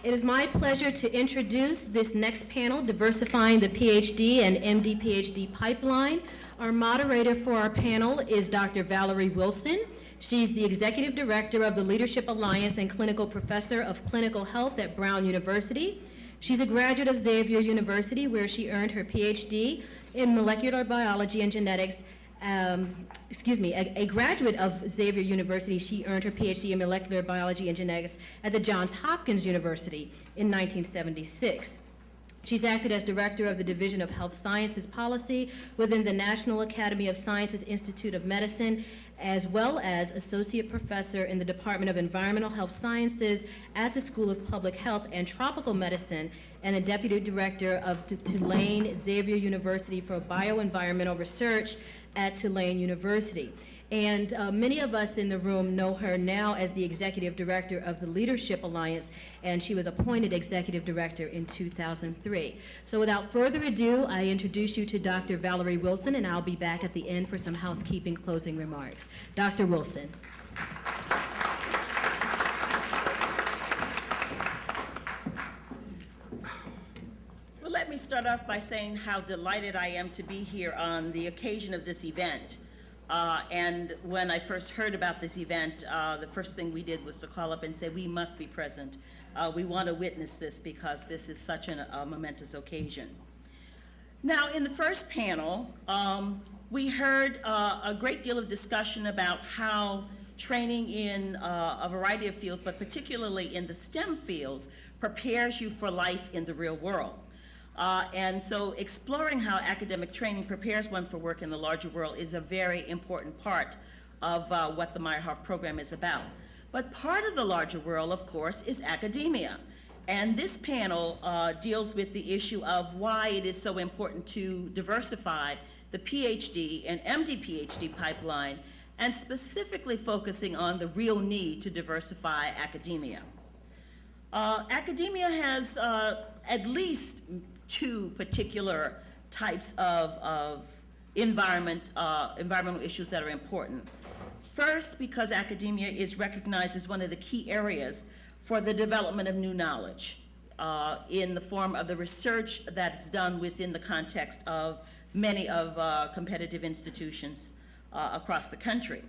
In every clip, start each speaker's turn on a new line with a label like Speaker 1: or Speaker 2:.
Speaker 1: It is my pleasure to introduce this next panel, Diversifying the PhD and MD-PhD Pipeline. Our moderator for our panel is Dr. Valerie Wilson. She's the Executive Director of the Leadership Alliance and Clinical Professor of Clinical Health at Brown University. She's a graduate of Xavier University, where she earned her PhD in molecular biology and genetics. A graduate of Xavier University, she earned her PhD in molecular biology and genetics at the Johns Hopkins University in 1976. She's acted as director of the Division of Health Sciences Policy within the National Academy of Sciences Institute of Medicine, as well as associate professor in the Department of Environmental Health Sciences at the School of Public Health and Tropical Medicine, and the deputy director of the Tulane Xavier University for Bioenvironmental Research at Tulane University. And many of us in the room know her now as the executive director of the Leadership Alliance, and she was appointed executive director in 2003. So without further ado, I introduce you to Dr. Valerie Wilson, and I'll be back at the end for some housekeeping closing remarks. Dr. Wilson.
Speaker 2: Well, let me start off by saying how delighted I am to be here on the occasion of this event. And when I first heard about this event, the first thing we did was to call up and say, we must be present. We want to witness this because this is such a momentous occasion. Now, in the first panel, we heard a great deal of discussion about how training in a variety of fields, but particularly in the STEM fields, prepares you for life in the real world. And so exploring how academic training prepares one for work in the larger world is a very important part of what the Meyerhoff program is about. But part of the larger world, of course, is academia. And this panel deals with the issue of why it is so important to diversify the PhD and MD-PhD pipeline, and specifically focusing on the real need to diversify academia. Academia has at least two particular types of environmental issues that are important. First, because academia is recognized as one of the key areas for the development of new knowledge in the form of the research that's done within the context of many of competitive institutions across the country.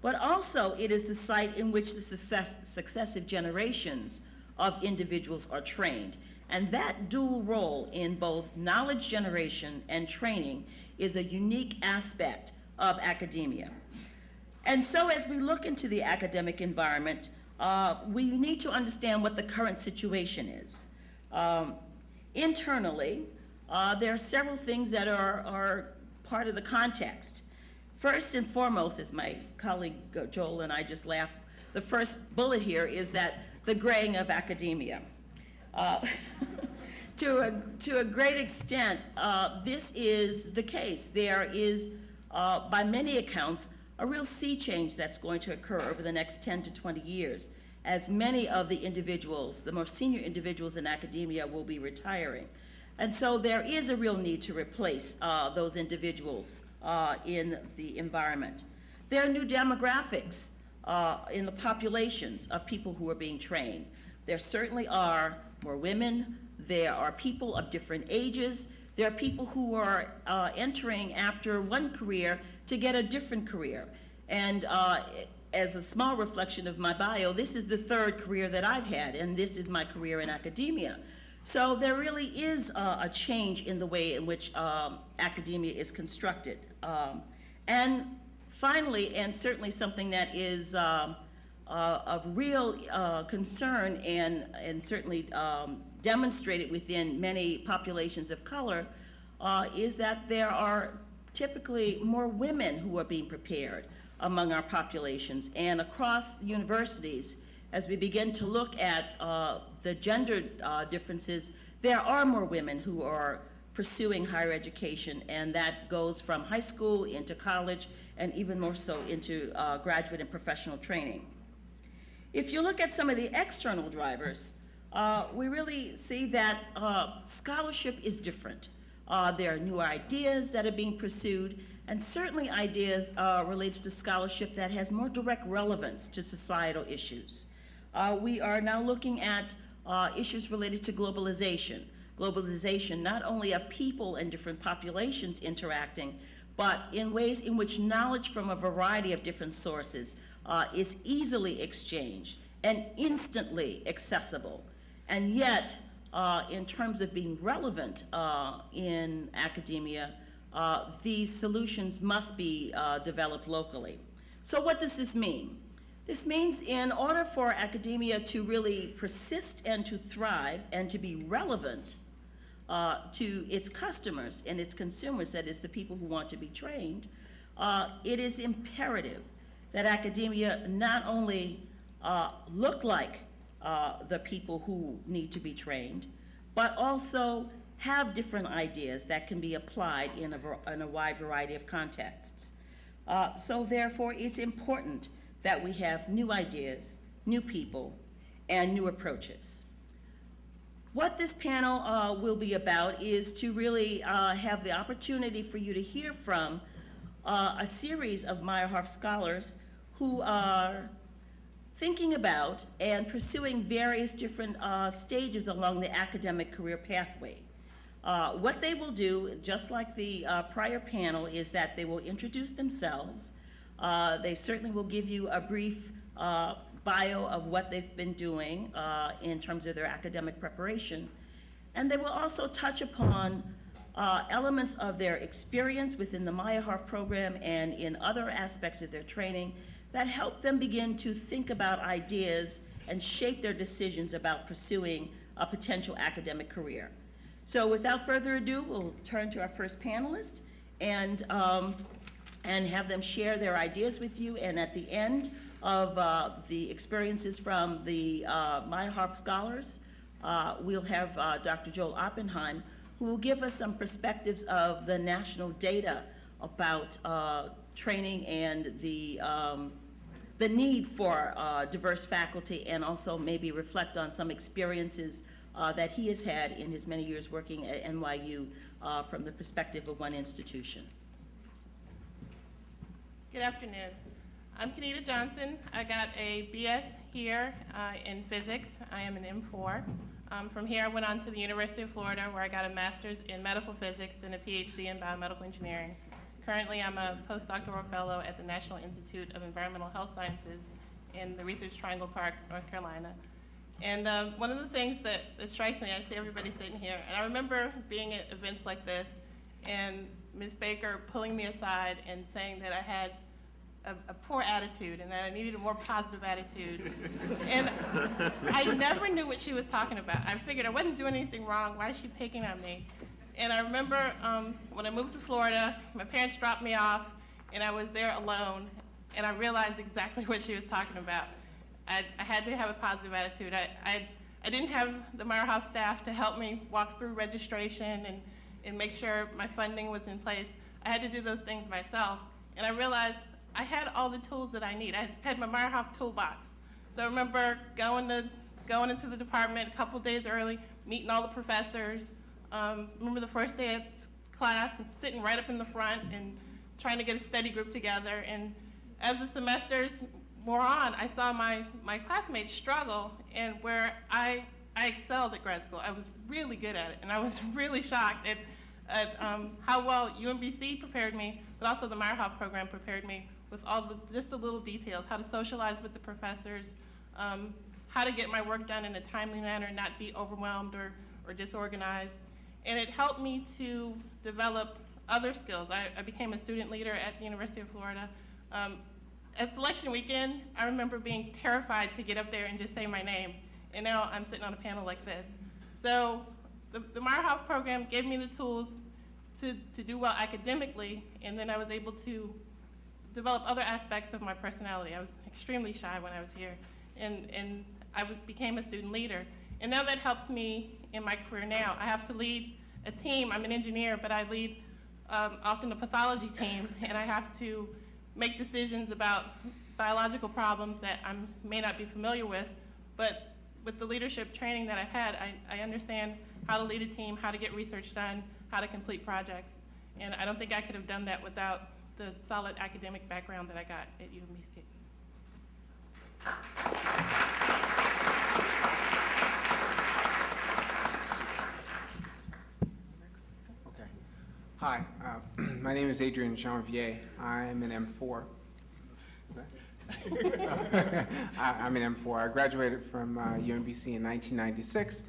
Speaker 2: But also, it is the site in which the successive generations of individuals are trained. And that dual role in both knowledge generation and training is a unique aspect of academia. And so as we look into the academic environment, we need to understand what the current situation is. Internally, there are several things that are part of the context. First and foremost, as my colleague Joel and I just laughed, the first bullet here is that the graying of academia. To a great extent, this is the case. There is, by many accounts, a real sea change that's going to occur over the next 10 to 20 years, as many of the individuals, the more senior individuals in academia, will be retiring. And so there is a real need to replace those individuals in the environment. There are new demographics in the populations of people who are being trained. There certainly are more women, there are people of different ages, there are people who are entering after one career to get a different career. And as a small reflection of my bio, this is the third career that I've had, and this is my career in academia. So there really is a change in the way in which academia is constructed. And finally, and certainly something that is of real concern and certainly demonstrated within many populations of color, is that there are typically more women who are being prepared among our populations. And across the universities, as we begin to look at the gender differences, there are more women who are pursuing higher education, and that goes from high school into college and even more so into graduate and professional training. If you look at some of the external drivers, we really see that scholarship is different. There are new ideas that are being pursued, and certainly ideas related to scholarship that has more direct relevance to societal issues. We are now looking at issues related to globalization. Globalization not only of people and different populations interacting, but in ways in which knowledge from a variety of different sources is easily exchanged and instantly accessible. And yet, in terms of being relevant in academia, these solutions must be developed locally. So what does this mean? This means in order for academia to really persist and to thrive and to be relevant to its customers and its consumers, that is the people who want to be trained, it is imperative that academia not only look like the people who need to be trained, but also have different ideas that can be applied in a wide variety of contexts. So therefore, it's important that we have new ideas, new people, and new approaches. What this panel will be about is to really have the opportunity for you to hear from a series of Meyerhoff scholars who are thinking about and pursuing various different stages along the academic career pathway. What they will do, just like the prior panel, is that they will introduce themselves. They certainly will give you a brief bio of what they've been doing in terms of their academic preparation. And they will also touch upon elements of their experience within the Meyerhoff program and in other aspects of their training that help them begin to think about ideas and shape their decisions about pursuing a potential academic career. So without further ado, we'll turn to our first panelist and have them share their ideas with you. And at the end of the experiences from the Meyerhoff scholars, we'll have Dr. Joel Oppenheim, who will give us some perspectives of the national data about training and the need for diverse faculty, and also maybe reflect on some experiences that he has had in his many years working at NYU from the perspective of one institution.
Speaker 3: Good afternoon. I'm Kenita Johnson. I got a BS here in physics. I am an M4. From here, I went on to the University of Florida, where I got a master's in medical physics, then a PhD in biomedical engineering. Currently, I'm a postdoctoral fellow at the National Institute of Environmental Health Sciences in the Research Triangle Park, North Carolina. And one of the things that strikes me, I see everybody sitting here, and I remember being at events like this, and Ms. Baker pulling me aside and saying that I had a poor attitude and that I needed a more positive attitude. And I never knew what she was talking about. I figured I wasn't doing anything wrong. Why is she picking on me? And I remember when I moved to Florida, my parents dropped me off, and I was there alone, and I realized exactly what she was talking about. I had to have a positive attitude. I didn't have the Meyerhoff staff to help me walk through registration and make sure my funding was in place. I had to do those things myself, and I realized I had all the tools that I need. I had my Meyerhoff toolbox. So I remember going into the department a couple days early, meeting all the professors. Remember the first day at class, sitting right up in the front and trying to get a study group together. And as the semesters wore on, I saw my classmates struggle, and where I excelled at grad school. I was really good at it, and I was really shocked at how well UMBC prepared me, but also the Meyerhoff program prepared me with just the little details, how to socialize with the professors, how to get my work done in a timely manner, not be overwhelmed or disorganized. And it helped me to develop other skills. I became a student leader at the University of Florida. At selection weekend, I remember being terrified to get up there and just say my name. And now I'm sitting on a panel like this. So the Meyerhoff program gave me the tools to do well academically, and then I was able to develop other aspects of my personality. I was extremely shy when I was here, and I became a student leader. And now that helps me in my career now. I have to lead a team. I'm an engineer, but I lead often a pathology team, and I have to make decisions about biological problems that I may not be familiar with, but with the leadership training that I've had, I understand how to lead a team, how to get research done, how to complete projects. And I don't think I could have done that without the solid academic background that I got at UMBC.
Speaker 4: Hi, my name is Adrian Janvier. I'm an M4. I'm an M4. I graduated from UMBC in 1996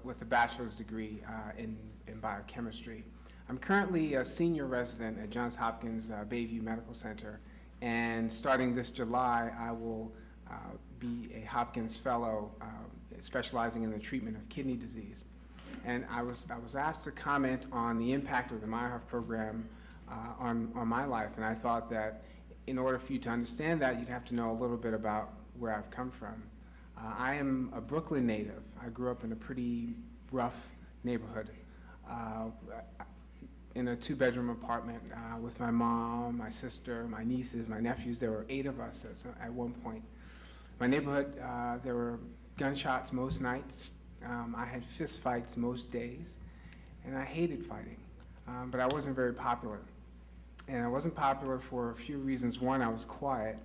Speaker 4: with a bachelor's degree in biochemistry. I'm currently a senior resident at Johns Hopkins Bayview Medical Center, and starting this July, I will be a Hopkins Fellow specializing in the treatment of kidney disease. And I was asked to comment on the impact of the Meyerhoff program on my life, and I thought that in order for you to understand that, you'd have to know a little bit about where I've come from. I am a Brooklyn native. I grew up in a pretty rough neighborhood in a 2-bedroom apartment with my mom, my sister, my nieces, my nephews. There were 8 of us at one point. My neighborhood, there were gunshots most nights. I had fist fights most days, and I hated fighting, but I wasn't very popular. And I wasn't popular for a few reasons. 1, I was quiet.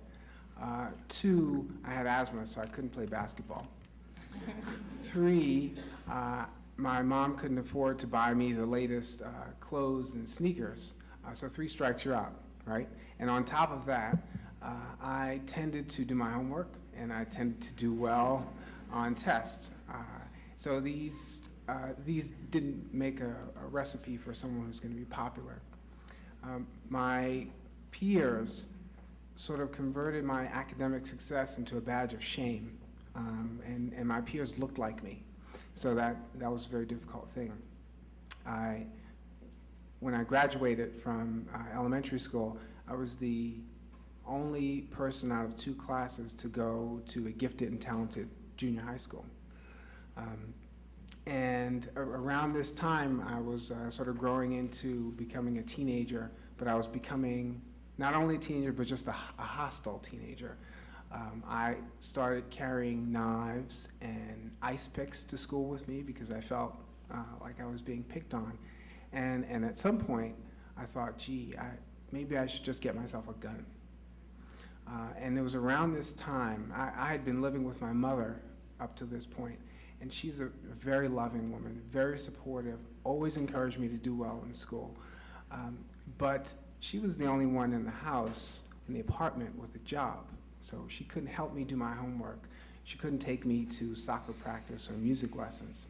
Speaker 4: 2, I had asthma, so I couldn't play basketball. 3, my mom couldn't afford to buy me the latest clothes and sneakers, so 3 strikes, you're out, right? And on top of that, I tended to do my homework, and I tended to do well on tests. So these didn't make a recipe for someone who's going to be popular. My peers sort of converted my academic success into a badge of shame, and my peers looked like me. So that was a very difficult thing. When I graduated from elementary school, I was the only person out of 2 classes to go to a gifted and talented junior high school. And around this time, I was sort of growing into becoming a teenager, but I was becoming not only a teenager, but just a hostile teenager. I started carrying knives and ice picks to school with me because I felt like I was being picked on. And at some point, I thought, gee, maybe I should just get myself a gun. And it was around this time, I had been living with my mother up to this point, and she's a very loving woman, very supportive, always encouraged me to do well in school. But she was the only one in the house, in the apartment, with a job. So she couldn't help me do my homework. She couldn't take me to soccer practice or music lessons.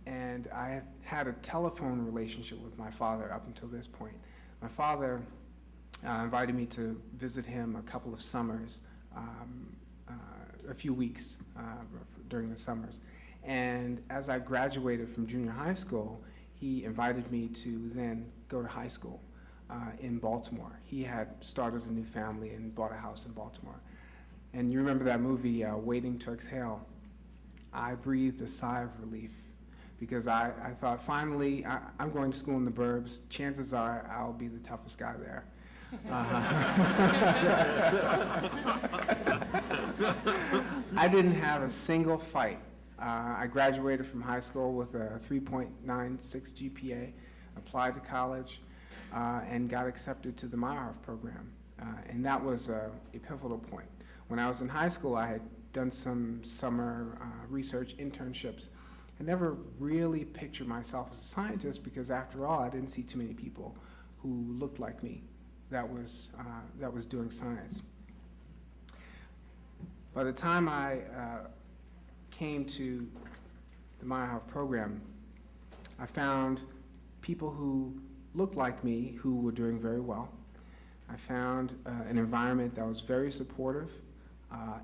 Speaker 4: And I had a telephone relationship with my father up until this point. My father invited me to visit him a couple of summers, a few weeks during the summers. And as I graduated from junior high school, he invited me to then go to high school in Baltimore. He had started a new family and bought a house in Baltimore. And you remember that movie, Waiting to Exhale? I breathed a sigh of relief because I thought, finally, I'm going to school in the burbs. Chances are I'll be the toughest guy there. I didn't have a single fight. I graduated from high school with a 3.96 GPA, applied to college, and got accepted to the Meyerhoff program. And that was a pivotal point. When I was in high school, I had done some summer research internships. I never really pictured myself as a scientist because, after all, I didn't see too many people who looked like me that was doing science. By the time I came to the Meyerhoff program, I found people who looked like me who were doing very well. I found an environment that was very supportive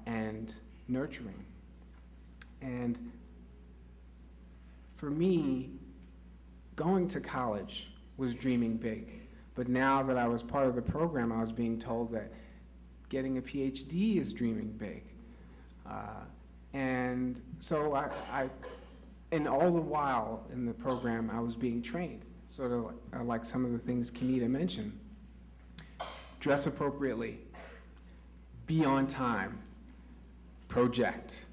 Speaker 4: and nurturing. And for me, going to college was dreaming big. But now that I was part of the program, I was being told that getting a PhD is dreaming big. And so and all the while in the program, I was being trained, sort of like some of the things Kenita mentioned. Dress appropriately, be on time, project.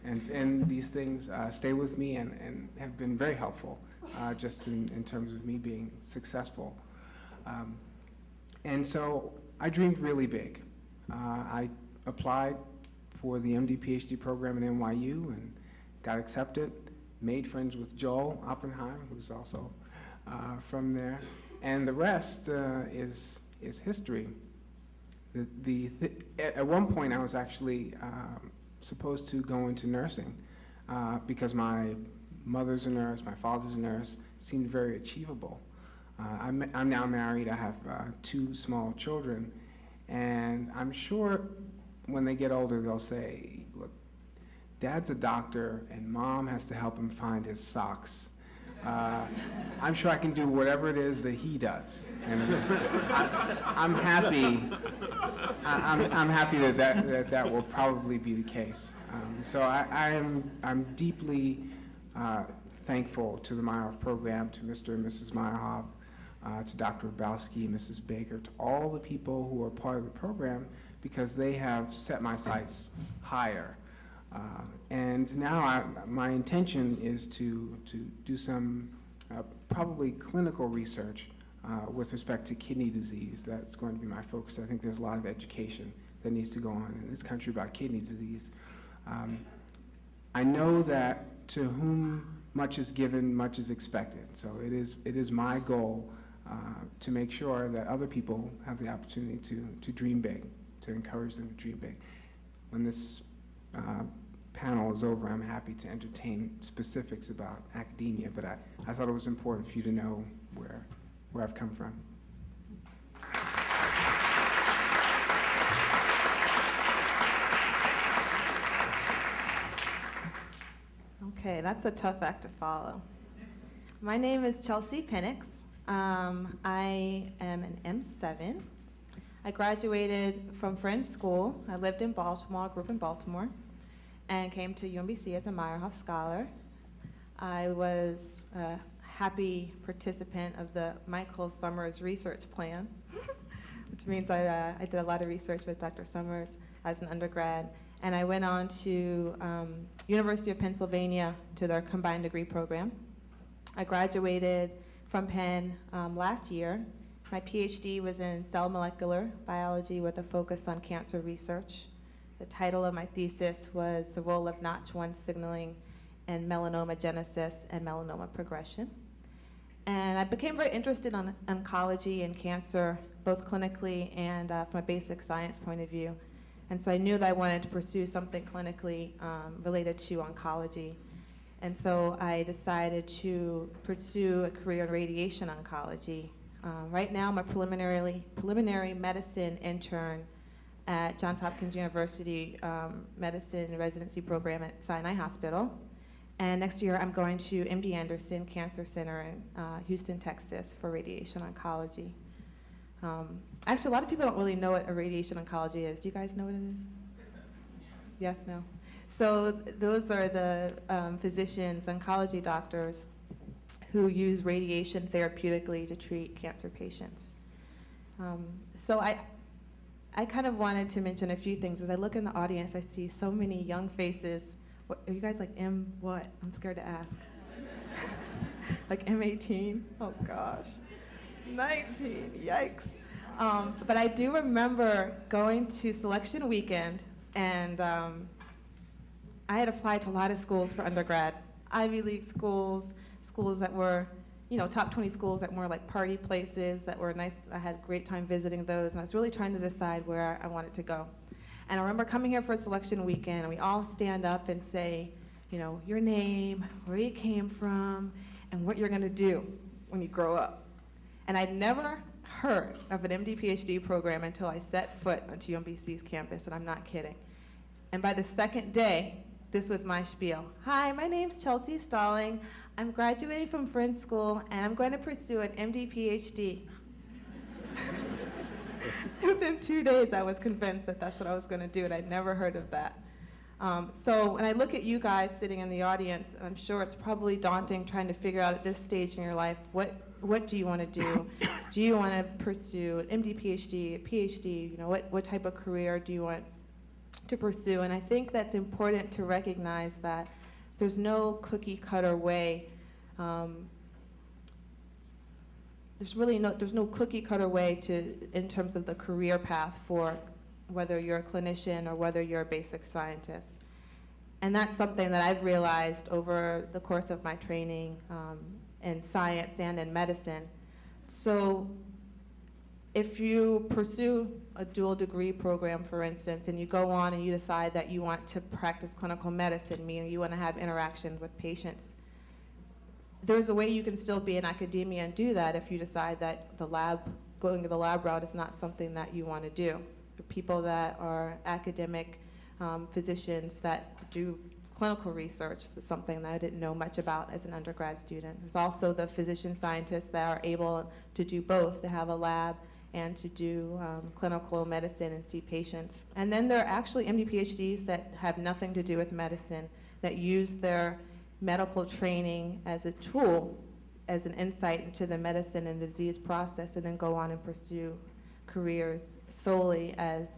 Speaker 4: And these things stay with me and have been very helpful just in terms of me being successful. And so I dreamed really big. I applied for the MD PhD program at NYU and got accepted, made friends with Joel Oppenheim, who's also from there. And the rest is history. At one point, I was actually supposed to go into nursing because my mother's a nurse, my father's a nurse, seemed very achievable. I'm now married, I have 2 small children, and I'm sure when they get older, they'll say, look, Dad's a doctor, and Mom has to help him find his socks. I'm sure I can do whatever it is that he does. And I'm happy. I'm happy that will probably be the case. So I'm deeply thankful to the Meyerhoff program, to Mr. and Mrs. Meyerhoff, to Dr. Hrabowski, Mrs. Baker, to all the people who are part of the program, because they have set my sights higher. And now my intention is to do some probably clinical research with respect to kidney disease. That's going to be my focus. I think there's a lot of education that needs to go on in this country about kidney disease. I know that to whom much is given, much is expected. So it is my goal to make sure that other people have the opportunity to dream big, to encourage them to dream big. When this panel is over, I'm happy to entertain specifics about academia, but I thought it was important for you to know where I've come from.
Speaker 5: Okay, that's a tough act to follow. My name is Chelsea Penix. I am an M7. I graduated from Friends School. I lived in Baltimore, grew up in Baltimore, and came to UMBC as a Meyerhoff Scholar. I was a happy participant of the Michael Summers research plan, which means I did a lot of research with Dr. Summers as an undergrad. And I went on to University of Pennsylvania to their combined degree program. I graduated from Penn last year. My PhD was in cell molecular biology with a focus on cancer research. The title of my thesis was The Role of Notch1 Signaling in Melanoma Genesis and Melanoma Progression. And I became very interested in oncology and cancer, both clinically and from a basic science point of view. And so I knew that I wanted to pursue something clinically related to oncology. And so I decided to pursue a career in radiation oncology. Right now, I'm a preliminary medicine intern at Johns Hopkins University Medicine Residency Program at Sinai Hospital. And next year, I'm going to MD Anderson Cancer Center in Houston, Texas for radiation oncology. Actually, a lot of people don't really know what a radiation oncology is. Do you guys know what it is? Yes, no? So those are the physicians, oncology doctors, who use radiation therapeutically to treat cancer patients. So I kind of wanted to mention a few things. As I look in the audience, I see so many young faces. What, are you guys like M what? I'm scared to ask. Like M18? Oh gosh. 19, yikes. But I do remember going to selection weekend, and I had applied to a lot of schools for undergrad. Ivy League schools, schools that were, top 20 schools that were like party places that were nice. I had a great time visiting those, and I was really trying to decide where I wanted to go. And I remember coming here for a selection weekend, and we all stand up and say, your name, where you came from, and what you're gonna do when you grow up. And I'd never heard of an MD PhD program until I set foot onto UMBC's campus, and I'm not kidding. And by the second day, this was my spiel. Hi, my name's Chelsea Stalling. I'm graduating from Friends School, and I'm going to pursue an MD PhD. Within 2 days, I was convinced that that's what I was going to do, and I'd never heard of that. So when I look at you guys sitting in the audience, and I'm sure it's probably daunting trying to figure out at this stage in your life, what do you want to do? Do you want to pursue an MD PhD, a PhD? What type of career do you want to pursue? And I think that's important to recognize that there's no cookie cutter way. There's no cookie cutter way in terms of the career path for whether you're a clinician or whether you're a basic scientist. And that's something that I've realized over the course of my training in science and in medicine. So if you pursue a dual degree program, for instance, and you go on and you decide that you want to practice clinical medicine, meaning you want to have interaction with patients, there's a way you can still be in academia and do that if you decide that going to the lab route is not something that you want to do. For people that are academic physicians that do clinical research, this is something that I didn't know much about as an undergrad student. There's also the physician scientists that are able to do both, to have a lab and to do clinical medicine and see patients. And then there are actually MD PhDs that have nothing to do with medicine, that use their medical training as a tool, as an insight into the medicine and disease process, and then go on and pursue careers solely as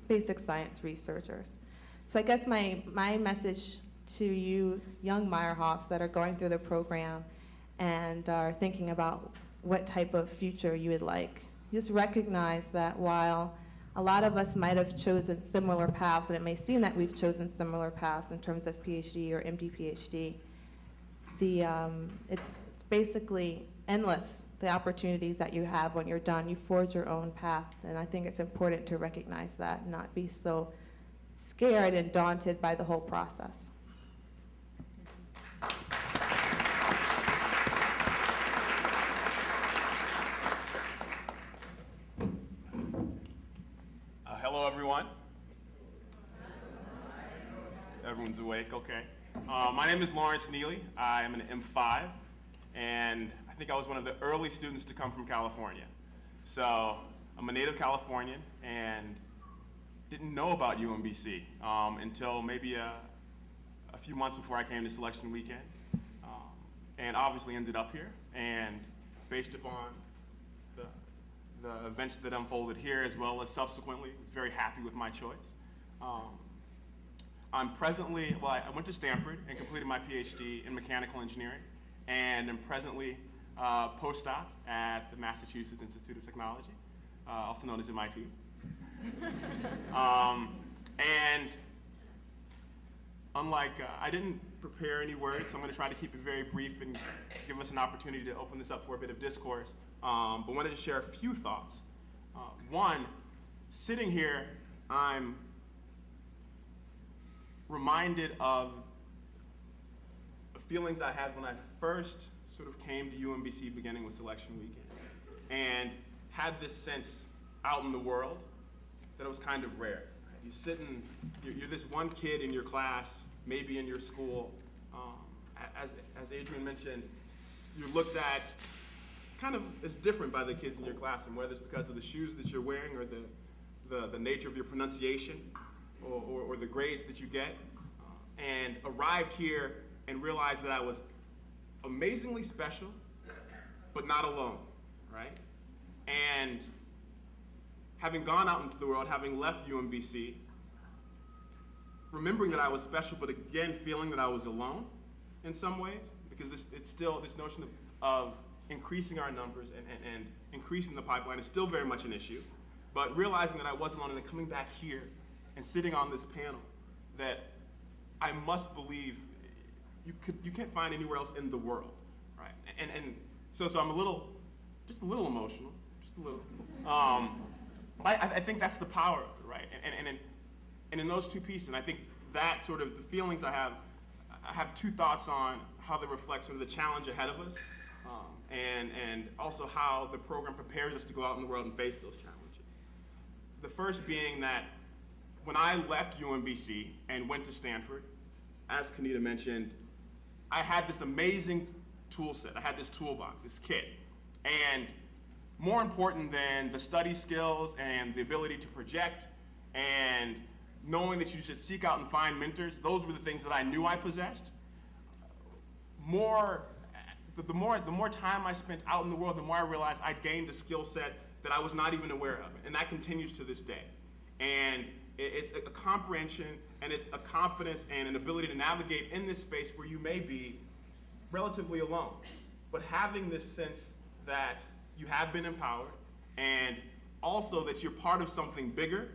Speaker 5: basic science researchers. So I guess my message to you young Meyerhoffs that are going through the program and are thinking about what type of future you would like, just recognize that while a lot of us might have chosen similar paths, and it may seem that we've chosen similar paths in terms of PhD or MD PhD, it's basically endless, the opportunities that you have when you're done. You forge your own path, and I think it's important to recognize that and not be so scared and daunted by the whole process.
Speaker 6: Hello, everyone. Everyone's awake, okay. My name is Lawrence Neely. I am an M5, and I think I was one of the early students to come from California. So I'm a native Californian and didn't know about UMBC until maybe a few months before I came to selection weekend, and obviously ended up here. And based upon the events that unfolded here, as well as subsequently, very happy with my choice. I'm presently, well, I went to Stanford and completed my PhD in mechanical engineering, and am presently a postdoc at the Massachusetts Institute of Technology, also known as MIT. And unlike, I didn't prepare any words, so I'm going to try to keep it very brief and give us an opportunity to open this up for a bit of discourse. But wanted to share a few thoughts. One, sitting here, I'm reminded of the feelings I had when I first sort of came to UMBC beginning with selection weekend, and had this sense out in the world that it was kind of rare. You sit in, you're this one kid in your class, maybe in your school. As Adrian mentioned, you're looked at kind of as different by the kids in your class, and whether it's because of the shoes that you're wearing or the nature of your pronunciation or the grades that you get, and arrived here and realized that I was amazingly special, but not alone, right? And having gone out into the world, having left UMBC, remembering that I was special, but again feeling that I was alone in some ways, because it's still this notion of increasing our numbers and increasing the pipeline is still very much an issue, but realizing that I wasn't alone, and then coming back here and sitting on this panel that I must believe you can't find anywhere else in the world, right? And so I'm just a little emotional, just a little. I think that's the power, right? And in those two pieces, and I think that sort of the feelings I have two thoughts on how they reflect sort of the challenge ahead of us, and also how the program prepares us to go out in the world and face those challenges. The first being that when I left UMBC and went to Stanford, as Kanita mentioned, I had this amazing tool set. I had this toolbox, this kit. And more important than the study skills and the ability to project and knowing that you should seek out and find mentors, those were the things that I knew I possessed. The more time I spent out in the world, the more I realized I'd gained a skill set that I was not even aware of, and that continues to this day. And it's a comprehension, and it's a confidence and an ability to navigate in this space where you may be relatively alone, but having this sense that you have been empowered, and also that you're part of something bigger,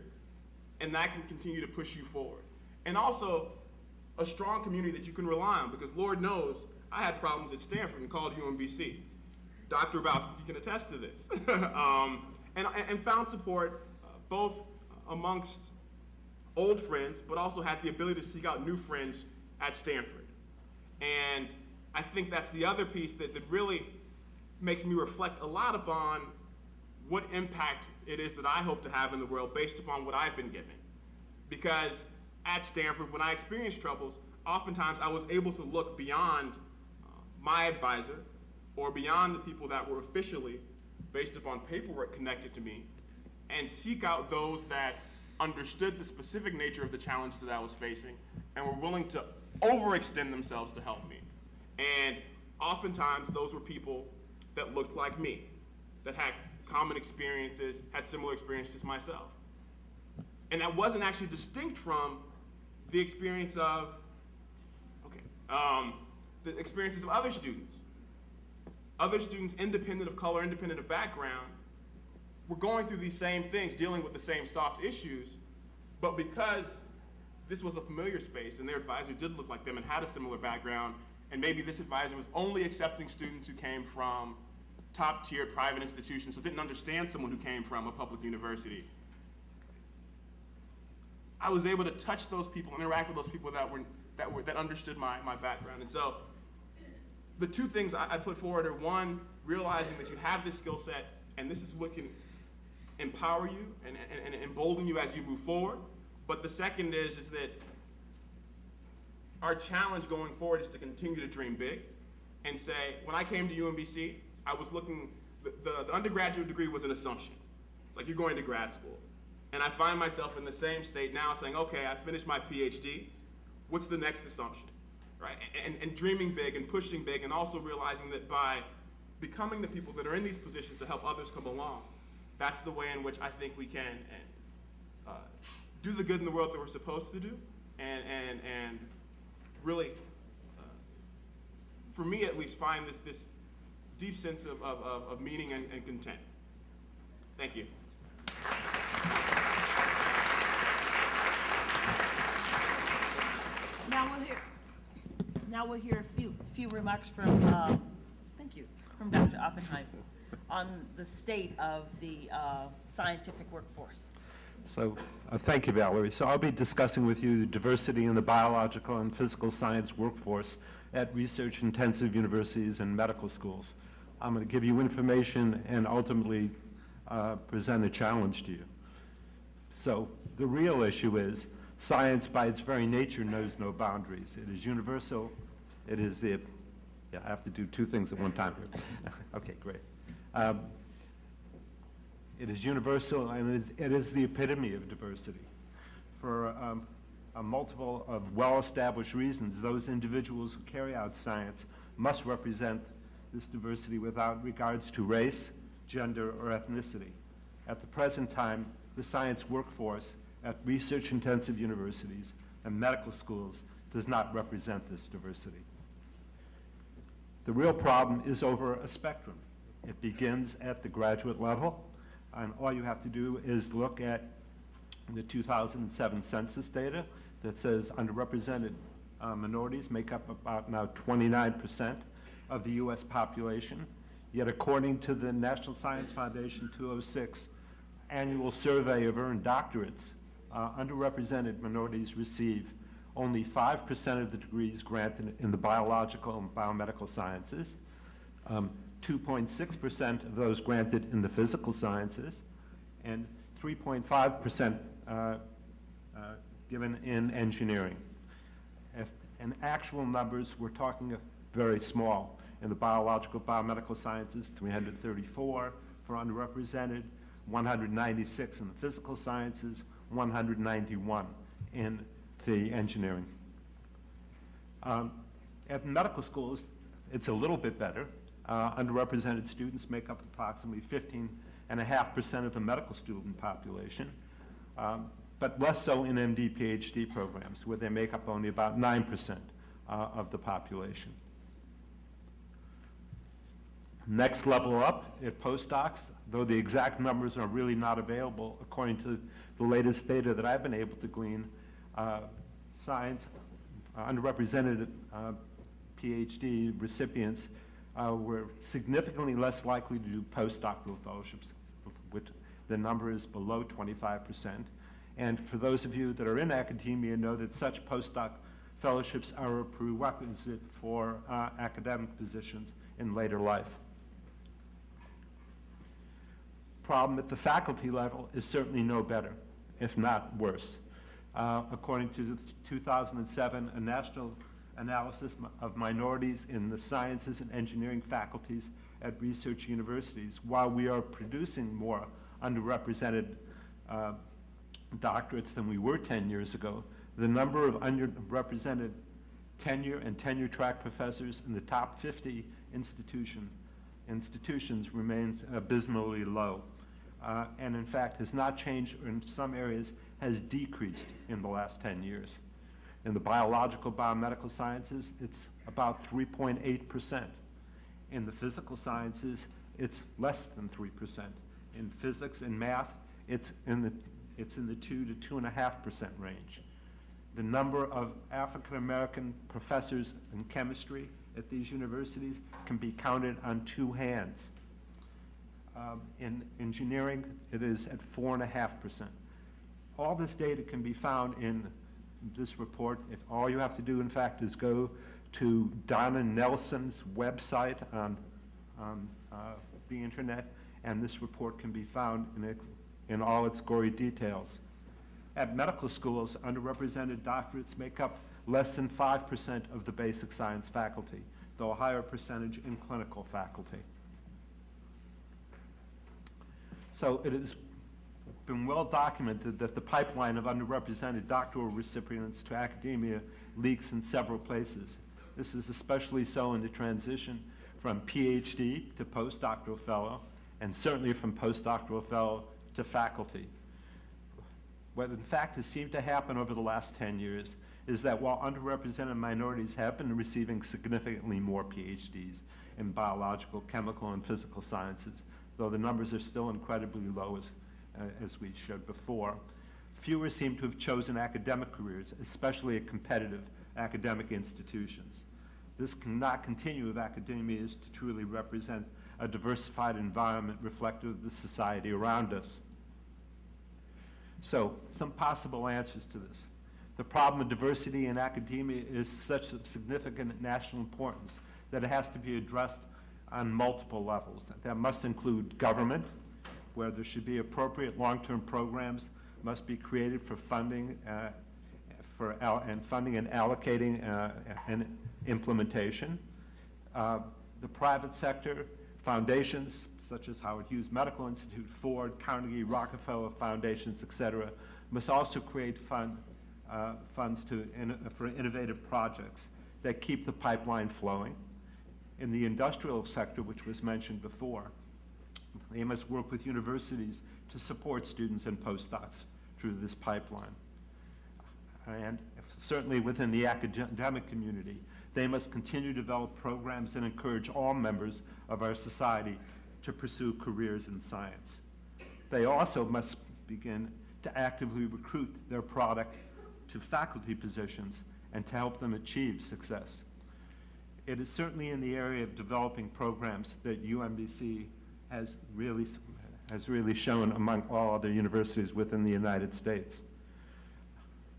Speaker 6: and that can continue to push you forward. And also a strong community that you can rely on, because Lord knows I had problems at Stanford and called UMBC. Dr. Bowski can attest to this. and found support both amongst old friends, but also had the ability to seek out new friends at Stanford. And I think that's the other piece that really makes me reflect a lot upon what impact it is that I hope to have in the world based upon what I've been given. Because at Stanford, when I experienced troubles, oftentimes I was able to look beyond my advisor or beyond the people that were officially, based upon paperwork, connected to me, and seek out those that understood the specific nature of the challenges that I was facing and were willing to overextend themselves to help me. And oftentimes those were people that looked like me, that had common experiences, had similar experiences as myself. And that wasn't actually distinct from the experience of, the experiences of other students. Other students, independent of color, independent of background, were going through these same things, dealing with the same soft issues, but because this was a familiar space and their advisor did look like them and had a similar background, and maybe this advisor was only accepting students who came from top-tier private institutions, so didn't understand someone who came from a public university, I was able to touch those people, interact with those people that understood my background. And so the two things I put forward are, one, realizing that you have this skill set and this is what can empower you and embolden you as you move forward. But the second is that our challenge going forward is to continue to dream big and say, when I came to UMBC, I was looking, the undergraduate degree was an assumption. It's like you're going to grad school. And I find myself in the same state now saying, okay, I finished my PhD, what's the next assumption, right? And dreaming big and pushing big, and also realizing that by becoming the people that are in these positions to help others come along, that's the way in which I think we can do the good in the world that we're supposed to do, and really, for me at least, find this deep sense of meaning and content. Thank you.
Speaker 2: Now we'll hear a few remarks from from Dr. Oppenheimer on the state of the scientific workforce.
Speaker 7: So thank you, Valerie. So I'll be discussing with you diversity in the biological and physical science workforce at research-intensive universities and medical schools. I'm going to give you information and ultimately present a challenge to you. So the real issue is science, by its very nature, knows no boundaries. It is universal. It is the, I have to do two things at one time here. Okay, great. It is universal, and it is the epitome of diversity. For a multiple of well-established reasons, those individuals who carry out science must represent this diversity without regards to race, gender, or ethnicity. At the present time, the science workforce at research-intensive universities and medical schools does not represent this diversity. The real problem is over a spectrum. It begins at the graduate level, and all you have to do is look at the 2007 census data that says underrepresented minorities make up about now 29% of the U.S. population. Yet according to the National Science Foundation 206 annual survey of earned doctorates, underrepresented minorities receive only 5% of the degrees granted in the biological and biomedical sciences, 2.6% of those granted in the physical sciences, and 3.5% given in engineering. In actual numbers, we're talking very small. In the biological, biomedical sciences, 334 for underrepresented, 196 in the physical sciences, 191 in the engineering. At medical schools, it's a little bit better. Underrepresented students make up approximately 15.5% of the medical student population, but less so in MD, PhD programs, where they make up only about 9% of the population. Next level up at postdocs, though the exact numbers are really not available according to the latest data that I've been able to glean, science underrepresented PhD recipients were significantly less likely to do postdoctoral fellowships, which the number is below 25%. And for those of you that are in academia know that such postdoc fellowships are a prerequisite for academic positions in later life. Problem at the faculty level is certainly no better, if not worse. According to the 2007 a national analysis of minorities in the sciences and engineering faculties at research universities, while we are producing more underrepresented doctorates than we were 10 years ago, the number of underrepresented tenure and tenure-track professors in the top 50 institutions remains abysmally low, and in fact has not changed, or in some areas has decreased in the last 10 years. In the biological, biomedical sciences, it's about 3.8%. In the physical sciences, it's less than 3%. In physics and math, it's in the 2 to 2.5% range. The number of African American professors in chemistry at these universities can be counted on 2 hands. In engineering, it is at 4.5%. All this data can be found in this report. If all you have to do, in fact, is go to Donna Nelson's website on the internet, and this report can be found in all its gory details. At medical schools, underrepresented doctorates make up less than 5% of the basic science faculty, though a higher percentage in clinical faculty. So it has been well documented that the pipeline of underrepresented doctoral recipients to academia leaks in several places. This is especially so in the transition from PhD to postdoctoral fellow, and certainly from postdoctoral fellow to faculty. What in fact has seemed to happen over the last 10 years is that while underrepresented minorities have been receiving significantly more PhDs in biological, chemical, and physical sciences, though the numbers are still incredibly low as we showed before, fewer seem to have chosen academic careers, especially at competitive academic institutions. This cannot continue if academia is to truly represent a diversified environment reflective of the society around us. So, some possible answers to this. The problem of diversity in academia is such of significant national importance that it has to be addressed on multiple levels. That must include government, where there should be appropriate long-term programs must be created for funding and allocating and implementation. The private sector, foundations such as Howard Hughes Medical Institute, Ford, Carnegie, Rockefeller foundations, et cetera, must also create funds for innovative projects that keep the pipeline flowing. In the industrial sector, which was mentioned before, they must work with universities to support students and postdocs through this pipeline. And certainly within the academic community, they must continue to develop programs and encourage all members of our society to pursue careers in science. They also must begin to actively recruit their product to faculty positions and to help them achieve success. It is certainly in the area of developing programs that UMBC has really shown among all other universities within the United States.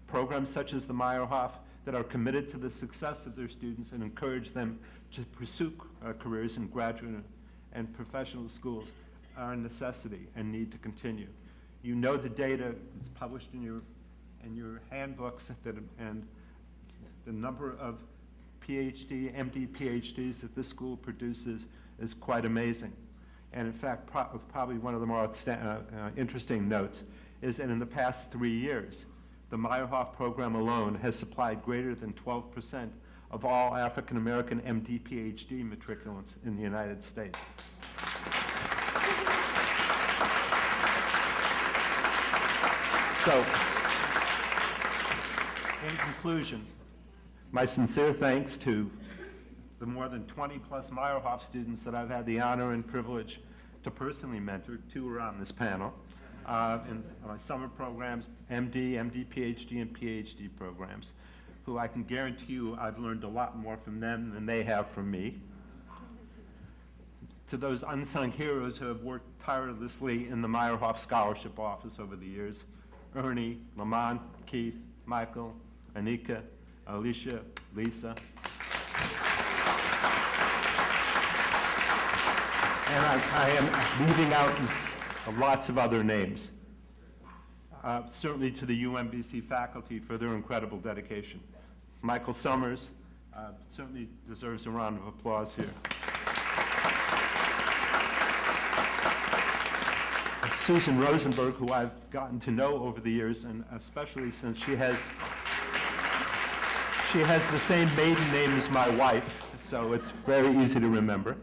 Speaker 7: Programs such as the Meyerhoff that are committed to the success of their students and encourage them to pursue careers in graduate and professional schools are a necessity and need to continue. You know the data that's published in your handbooks and the number of PhD, MD PhDs that this school produces is quite amazing. And in fact, probably one of the more interesting notes is that in the past 3 years, the Meyerhoff program alone has supplied greater than 12% of all African American MD PhD matriculants in the United States. So, in conclusion, my sincere thanks to the more than 20-plus Meyerhoff students that I've had the honor and privilege to personally mentor. 2 are on this panel. In my summer programs, MD, MD PhD, and PhD programs. who I can guarantee you I've learned a lot more from them than they have from me. To those unsung heroes who have worked tirelessly in the Meyerhoff Scholarship Office over the years, Ernie, Lamont, Keith, Michael, Anika, Alicia, Lisa. And I am leaving out lots of other names. Certainly to the UMBC faculty for their incredible dedication. Michael Summers certainly deserves a round of applause here. Susan Rosenberg, who I've gotten to know over the years, and especially since she has the same maiden name as my wife, so it's very easy to remember.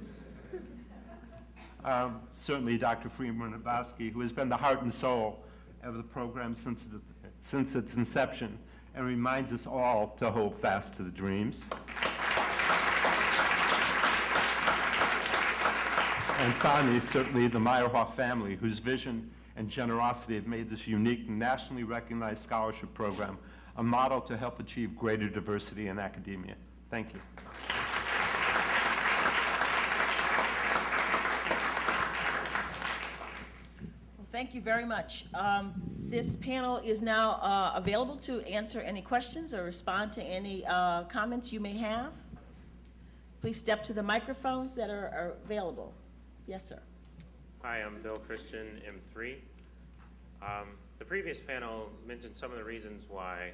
Speaker 7: Certainly Dr. Freeman-Nabowski, who has been the heart and soul of the program since its inception, and reminds us all to hold fast to the dreams. And finally, certainly the Meyerhoff family, whose vision and generosity have made this unique, nationally recognized scholarship program a model to help achieve greater diversity in academia. Thank you.
Speaker 2: Thank you very much. This panel is now available to answer any questions or respond to any comments you may have. Please step to the microphones that are available. Yes, sir.
Speaker 8: Hi, I'm Bill Christian, M3. The previous panel mentioned some of the reasons why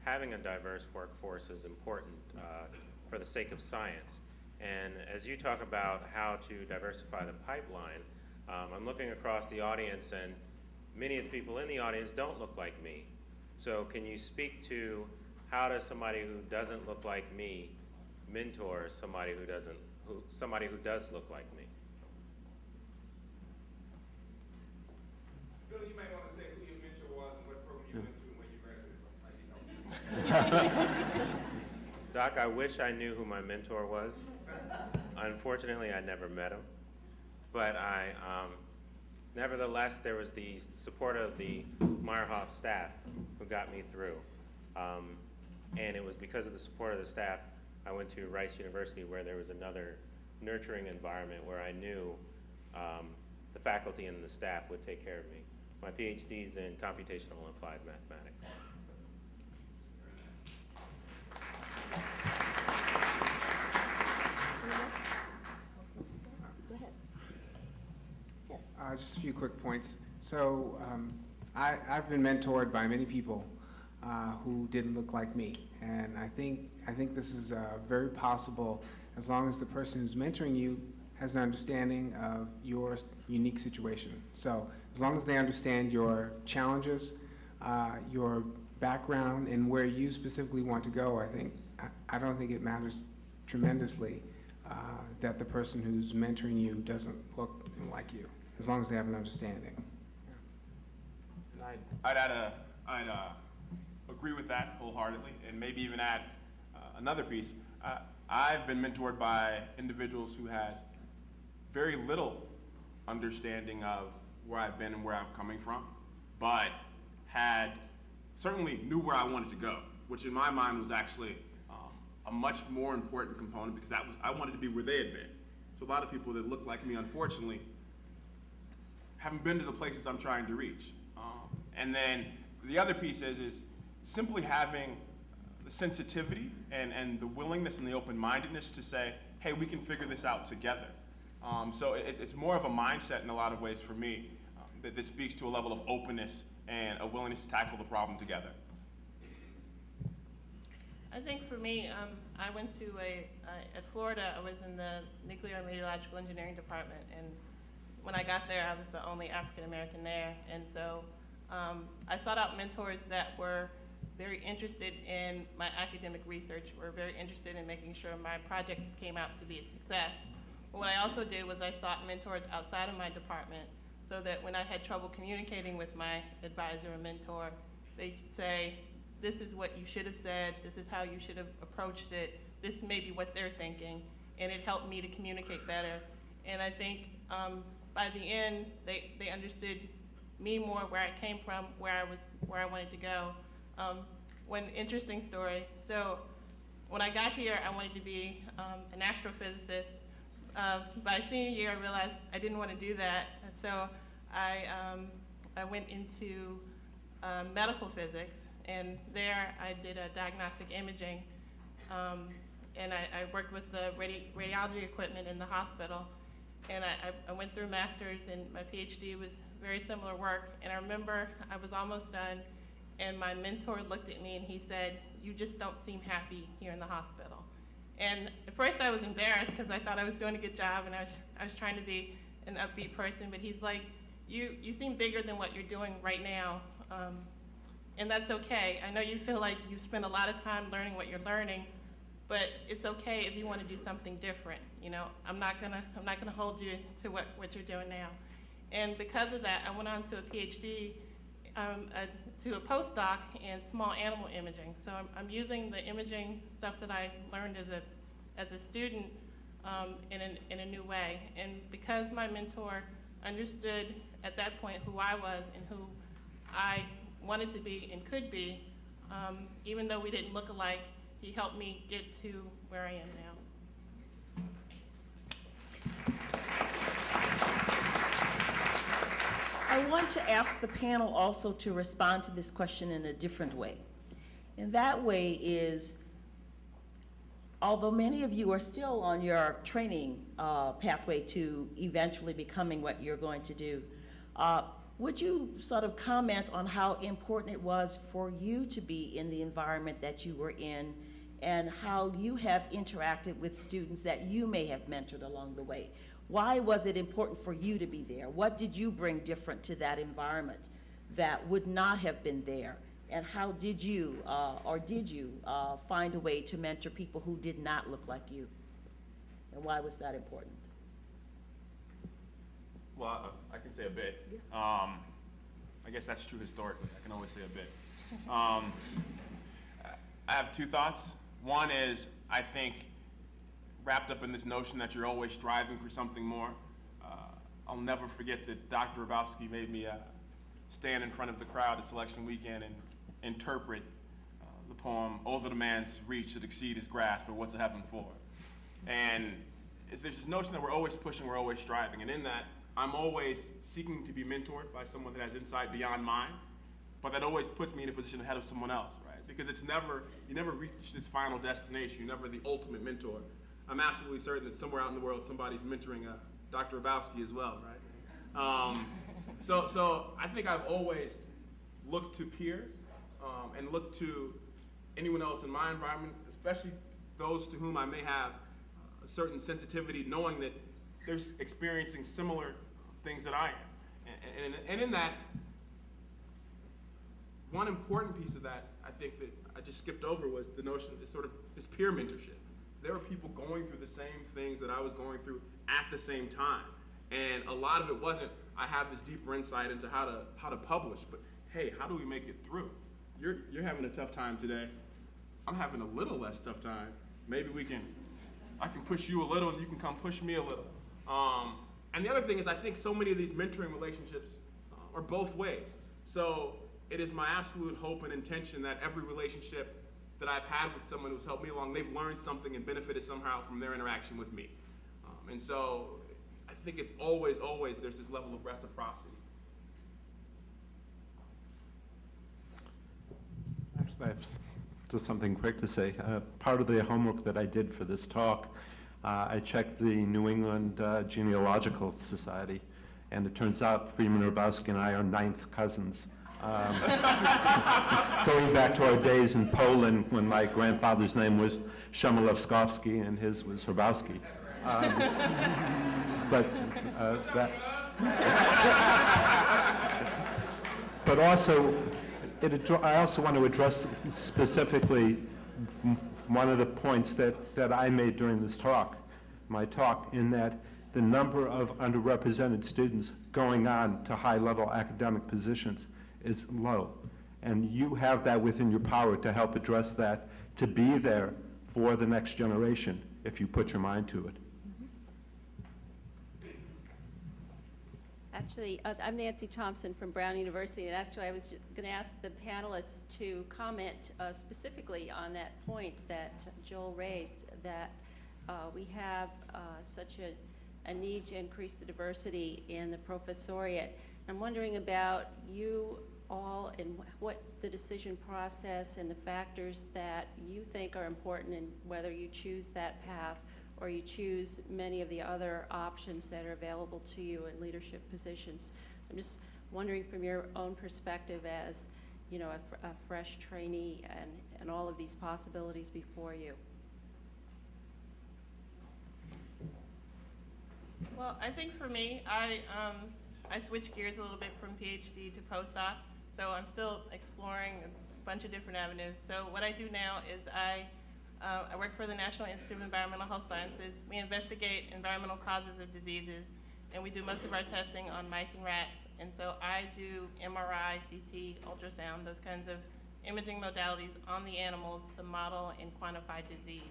Speaker 8: having a diverse workforce is important for the sake of science. And as you talk about how to diversify the pipeline, I'm looking across the audience, and many of the people in the audience don't look like me. So can you speak to how does somebody who doesn't look like me mentor somebody who does look like me?
Speaker 6: Bill, you might want to say who your mentor was and what program you went to and where you graduated from.
Speaker 8: Doc, I wish I knew who my mentor was. Unfortunately, I never met him. But nevertheless, there was the support of the Meyerhoff staff who got me through. And it was because of the support of the staff I went to Rice University, where there was another nurturing environment where I knew the faculty and the staff would take care of me. My PhD's in computational and applied mathematics.
Speaker 4: Just a few quick points. So I've been mentored by many people who didn't look like me, and I think this is very possible as long as the person who's mentoring you has an understanding of your unique situation. So as long as they understand your challenges, your background, and where you specifically want to go, I don't think it matters tremendously that the person who's mentoring you doesn't look like you, as long as they have an understanding.
Speaker 6: And I'd agree with that wholeheartedly, and maybe even add another piece. I've been mentored by individuals who had very little understanding of where I've been and where I'm coming from, but certainly knew where I wanted to go, which in my mind was actually a much more important component, because I wanted to be where they had been. So a lot of people that look like me, unfortunately, haven't been to the places I'm trying to reach. And then the other piece is simply having the sensitivity and the willingness and the open-mindedness to say, hey, we can figure this out together. So it's more of a mindset in a lot of ways for me that speaks to a level of openness and a willingness to tackle the problem together.
Speaker 3: I think for me, I went to at Florida, I was in the nuclear and radiological engineering department, and when I got there, I was the only African American there, and so I sought out mentors that were very interested in my academic research, were very interested in making sure my project came out to be a success. But what I also did was I sought mentors outside of my department, so that when I had trouble communicating with my advisor or mentor, they could say, this is what you should have said, this is how you should have approached it, this may be what they're thinking, and it helped me to communicate better. And I think by the end, they understood me more, where I came from, where I wanted to go. one interesting story. So when I got here, I wanted to be an astrophysicist. By senior year, I realized I didn't want to do that. And so I went into medical physics, and there I did a diagnostic imaging, and I worked with the radiology equipment in the hospital. And I went through master's, and my PhD was very similar work. And I remember I was almost done, and my mentor looked at me and he said, "You just don't seem happy here in the hospital." And at first I was embarrassed because I thought I was doing a good job, and I was trying to be an upbeat person. But he's like, you seem bigger than what you're doing right now, and that's okay. I know you feel like you've spent a lot of time learning what you're learning, but it's okay if you want to do something different. You know, I'm not gonna hold you to what you're doing now. And because of that, I went on to a PhD, to a postdoc in small animal imaging. So I'm using the imaging stuff that I learned as a student in a new way. And because my mentor understood at that point who I was and who I wanted to be and could be, even though we didn't look alike, he helped me get to where I am now.
Speaker 2: I want to ask the panel also to respond to this question in a different way. And that way is, although many of you are still on your training pathway to eventually becoming what you're going to do, would you sort of comment on how important it was for you to be in the environment that you were in, and how you have interacted with students that you may have mentored along the way? Why was it important for you to be there? What did you bring different to that environment that would not have been there? And how did you, find a way to mentor people who did not look like you? And why was that important?
Speaker 6: Well, I can say a bit. I guess that's true historically. I can always say a bit. I have two thoughts. One is, I think, wrapped up in this notion that you're always striving for something more. I'll never forget that Dr. Hrabowski made me stand in front of the crowd at selection weekend and interpret the poem, "Oh, that a man's reach should exceed his grasp, but what's it heaven for?" And there's this notion that we're always pushing, we're always striving, and in that, I'm always seeking to be mentored by someone that has insight beyond mine, but that always puts me in a position ahead of someone else, right? Because you never reach this final destination, you're never the ultimate mentor. I'm absolutely certain that somewhere out in the world, somebody's mentoring Dr. Hrabowski as well, right? So I think I've always looked to peers and looked to anyone else in my environment, especially those to whom I may have a certain sensitivity, knowing that they're experiencing similar things that I am. And in that, one important piece of that, I think that I just skipped over, was the notion of this peer mentorship. There were people going through the same things that I was going through at the same time. And a lot of it wasn't, I have this deeper insight into how to publish, but hey, how do we make it through? You're having a tough time today. I'm having a little less tough time. Maybe I can push you a little and you can come push me a little. And the other thing is, I think so many of these mentoring relationships are both ways. So it is my absolute hope and intention that every relationship that I've had with someone who's helped me along, they've learned something and benefited somehow from their interaction with me. And so I think it's always, there's this level of reciprocity.
Speaker 7: Actually, I have just something quick to say. Part of the homework that I did for this talk, I checked the New England Genealogical Society, and it turns out Freeman Hrabowski and I are 9th cousins. Going back to our days in Poland when my grandfather's name was Szemelewskowski and his was Hrabowski. But also, I also want to address specifically one of the points that I made during this talk, in that the number of underrepresented students going on to high-level academic positions is low. And you have that within your power to help address that, to be there for the next generation if you put your mind to it.
Speaker 9: Actually, I'm Nancy Thompson from Brown University, and actually I was going to ask the panelists to comment specifically on that point that Joel raised, that we have such a need to increase the diversity in the professoriate. I'm wondering about you all and what the decision process and the factors that you think are important and whether you choose that path or you choose many of the other options that are available to you in leadership positions. So I'm just wondering from your own perspective as, you know, a fresh trainee and all of these possibilities before you.
Speaker 3: Well, I think for me, I switched gears a little bit from PhD to postdoc, so I'm still exploring a bunch of different avenues. So what I do now is I work for the National Institute of Environmental Health Sciences. We investigate environmental causes of diseases, and we do most of our testing on mice and rats. And so I do MRI, CT, ultrasound, those kinds of imaging modalities on the animals to model and quantify disease.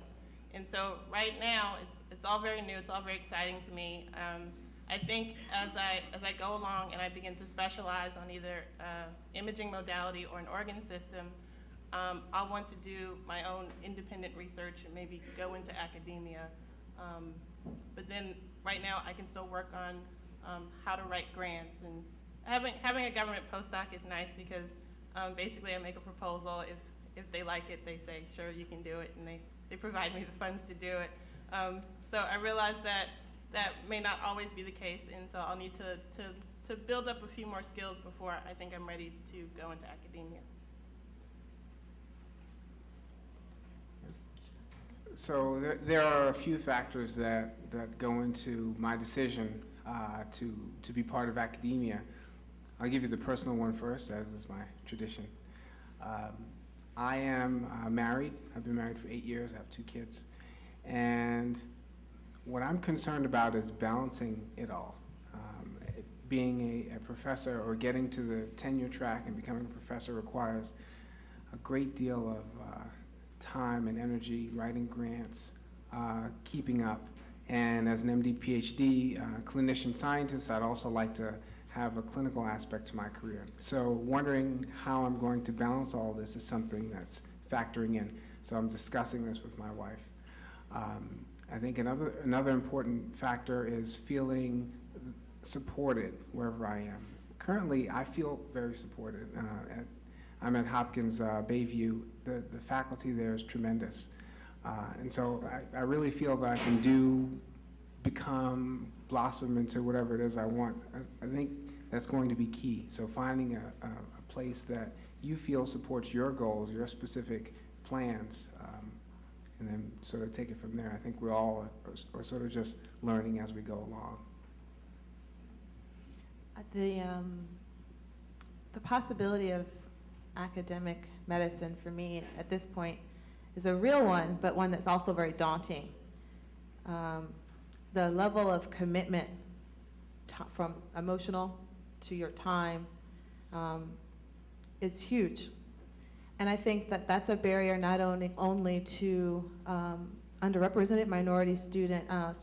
Speaker 3: And so right now, it's all very new, it's all very exciting to me. I think as I go along and I begin to specialize on either imaging modality or an organ system, I'll want to do my own independent research and maybe go into academia. But then right now I can still work on how to write grants. And having a government postdoc is nice because basically I make a proposal. If they like it, they say, sure, you can do it, and they provide me the funds to do it. So I realize that may not always be the case, and so I'll need to build up a few more skills before I think I'm ready to go into academia.
Speaker 4: So there are a few factors that go into my decision to be part of academia. I'll give you the personal one first, as is my tradition. I am married. I've been married for 8 years. I have 2 kids. And what I'm concerned about is balancing it all. Being a professor or getting to the tenure track and becoming a professor requires a great deal of time and energy, writing grants, keeping up. And as an MD, PhD clinician scientist, I'd also like to have a clinical aspect to my career. So wondering how I'm going to balance all this is something that's factoring in. So I'm discussing this with my wife. I think another important factor is feeling supported wherever I am. Currently, I feel very supported. I'm at Hopkins Bayview. The faculty there is tremendous. And so I really feel that I can become, blossom into whatever it is I want. I think that's going to be key. So finding a place that you feel supports your goals, your specific plans, and then sort of take it from there. I think we all are sort of just learning as we go along.
Speaker 5: The possibility of academic medicine for me at this point is a real one, but one that's also very daunting. The level of commitment from emotional to your time is huge. And I think that that's a barrier not only to underrepresented minority student, oh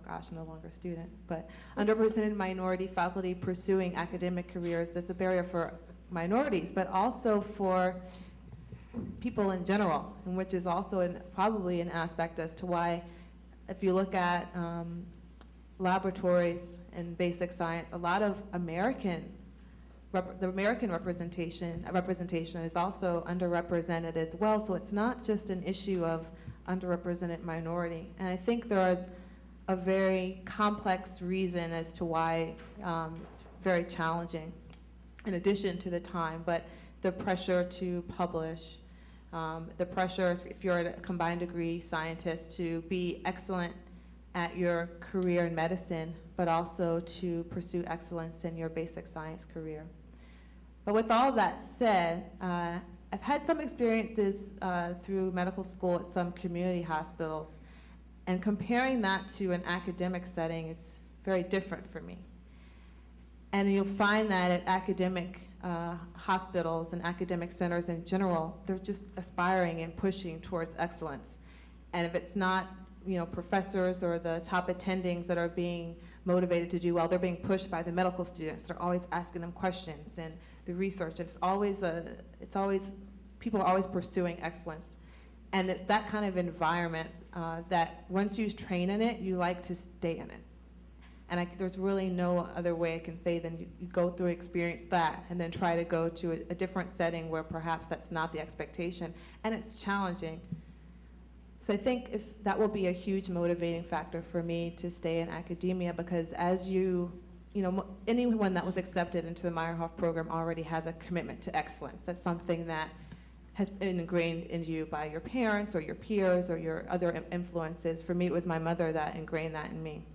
Speaker 5: gosh, I'm no longer a student, but underrepresented minority faculty pursuing academic careers. That's a barrier for minorities, but also for people in general, and which is also probably an aspect as to why, if you look at laboratories and basic science, a lot of the American representation is also underrepresented as well. So it's not just an issue of underrepresented minority. And I think there is a very complex reason as to why it's very challenging, in addition to the time, but the pressure to publish, the pressure, if you're a combined degree scientist, to be excellent at your career in medicine, but also to pursue excellence in your basic science career. But with all that said, I've had some experiences through medical school at some community hospitals, and comparing that to an academic setting, it's very different for me. And you'll find that at academic hospitals and academic centers in general, they're just aspiring and pushing towards excellence. And if it's not, professors or the top attendings that are being motivated to do well. They're being pushed by the medical students. They're always asking them questions, and the research. It's always people are always pursuing excellence. And it's that kind of environment that once you train in it, you like to stay in it. And there's really no other way I can say than you go through, experience that, and then try to go to a different setting where perhaps that's not the expectation, and it's challenging. So I think if that will be a huge motivating factor for me to stay in academia, because as you know, anyone that was accepted into the Meyerhoff program already has a commitment to excellence. That's something that has been ingrained in you by your parents or your peers or your other influences. For me, it was my mother that ingrained that in me.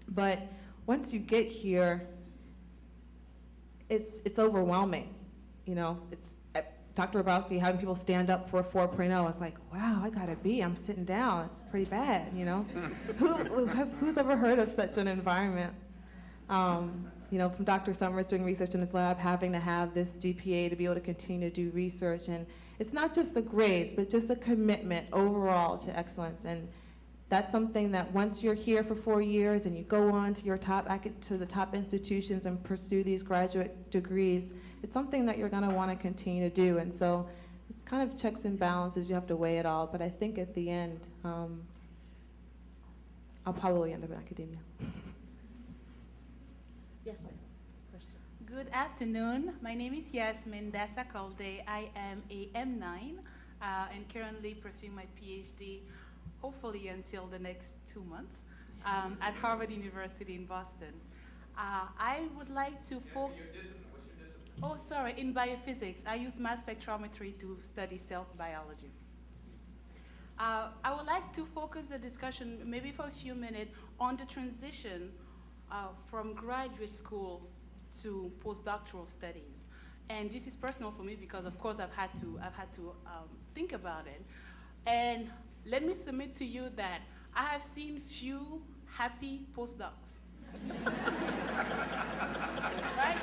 Speaker 5: But once you get here, it's overwhelming. You know, it's Dr. Rabowski having people stand up for a 4.0. It's like, wow, I got a B. I'm sitting down. It's pretty bad, you know. Who's ever heard of such an environment? You know, from Dr. Summers doing research in his lab, having to have this GPA to be able to continue to do research. And it's not just the grades, but just the commitment overall to excellence. And that's something that once you're here for 4 years and you go on to the top institutions and pursue these graduate degrees, it's something that you're going to want to continue to do. And so it's kind of checks and balances. You have to weigh it all. But I think at the end, I'll probably end up in academia. Yes, ma'am. Question.
Speaker 10: Good afternoon. My name is Yasmin Dasakalde. I am a M9 and currently pursuing my PhD, hopefully until the next 2 months, at Harvard University in Boston. I would like to focus. What's your discipline? Oh, sorry, in biophysics. I use mass spectrometry to study cell biology. I would like to focus the discussion, maybe for a few minutes, on the transition from graduate school to postdoctoral studies. And this is personal for me because, of course, I've had to think about it. And let me submit to you that I have seen few happy postdocs. Right?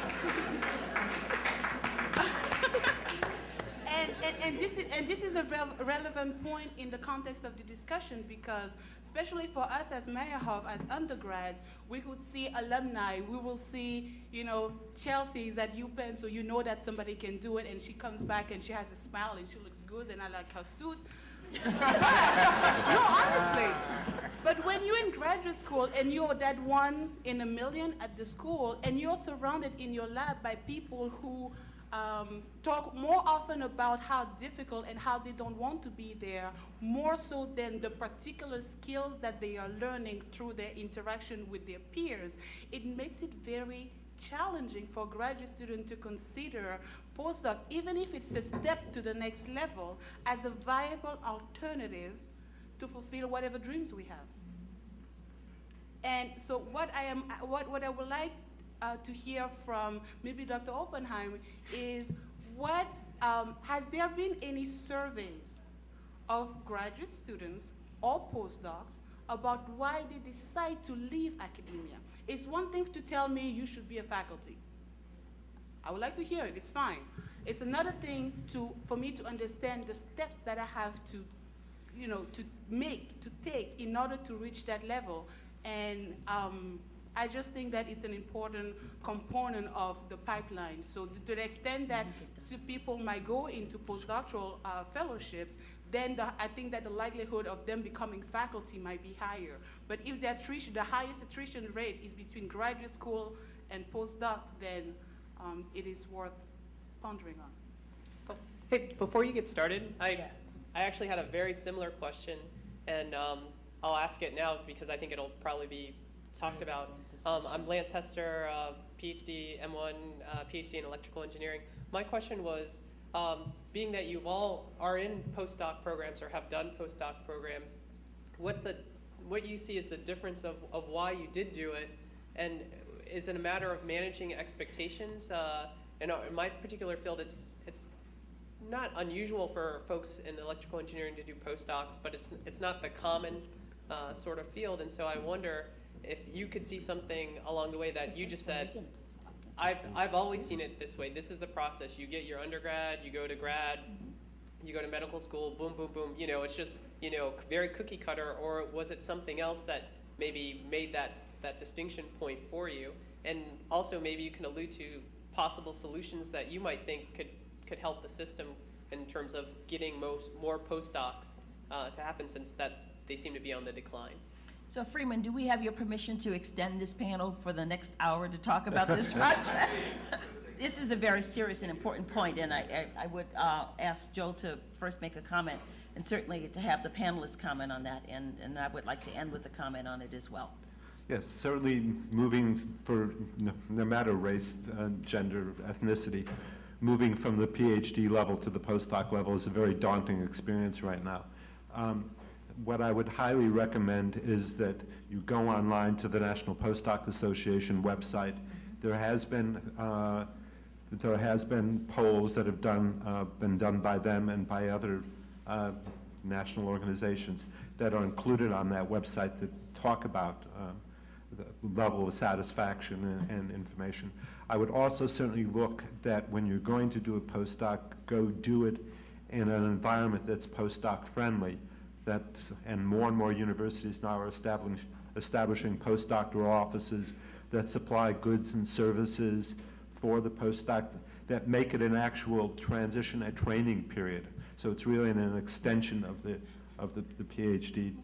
Speaker 10: And this is a relevant point in the context of the discussion, because especially for us as Meyerhoff, as undergrads, we could see alumni, we will see, you know, Chelsea's at UPenn, so you know that somebody can do it, and she comes back and she has a smile and she looks good, and I like her suit. No, honestly. But when you're in graduate school and you're that one in a million at the school, and you're surrounded in your lab by people who talk more often about how difficult and how they don't want to be there, more so than the particular skills that they are learning through their interaction with their peers, it makes it very challenging for graduate students to consider postdoc, even if it's a step to the next level, as a viable alternative to fulfill whatever dreams we have. And so what I would like to hear from maybe Dr. Oppenheim is has there been any surveys of graduate students or postdocs about why they decide to leave academia? It's one thing to tell me you should be a faculty. I would like to hear it, it's fine. It's another thing for me to understand the steps that I have to, you know, to take in order to reach that level. And I just think that it's an important component of the pipeline. So to the extent that people might go into postdoctoral fellowships, then I think that the likelihood of them becoming faculty might be higher. But if the highest attrition rate is between graduate school and postdoc, then it is worth pondering on.
Speaker 11: Hey, before you get started, I actually had a very similar question, and I'll ask it now because I think it'll probably be talked about. I'm Lance Hester, PhD, M1, PhD in electrical engineering. My question was, being that you all are in postdoc programs or have done postdoc programs, what you see is the difference of why you did do it, and is it a matter of managing expectations? In my particular field, it's not unusual for folks in electrical engineering to do postdocs, but it's not the common sort of field, and so I wonder if you could see something along the way that you just said. I've always seen it this way. This is the process. You get your undergrad, you go to grad, you go to medical school, boom, boom, boom. You know, it's just, you know, very cookie cutter, or was it something else that maybe made that that distinction point for you? And also maybe you can allude to possible solutions that you might think could help the system in terms of getting more postdocs to happen, since that they seem to be on the decline.
Speaker 2: So Freeman, do we have your permission to extend this panel for the next hour to talk about this project? This is a very serious and important point, and I would ask Joe to first make a comment, and certainly to have the panelists comment on that, and I would like to end with a comment on it as well.
Speaker 7: Yes, certainly moving for, no matter race, gender, ethnicity, moving from the PhD level to the postdoc level is a very daunting experience right now. What I would highly recommend is that you go online to the National Postdoc Association website. There has been polls that have been done by them and by other national organizations that are included on that website that talk about the level of satisfaction and information. I would also certainly look that when you're going to do a postdoc, go do it in an environment that's postdoc friendly. And more universities now are establishing postdoctoral offices that supply goods and services for the postdoc that make it an actual transition, a training period. So it's really an extension of the PhD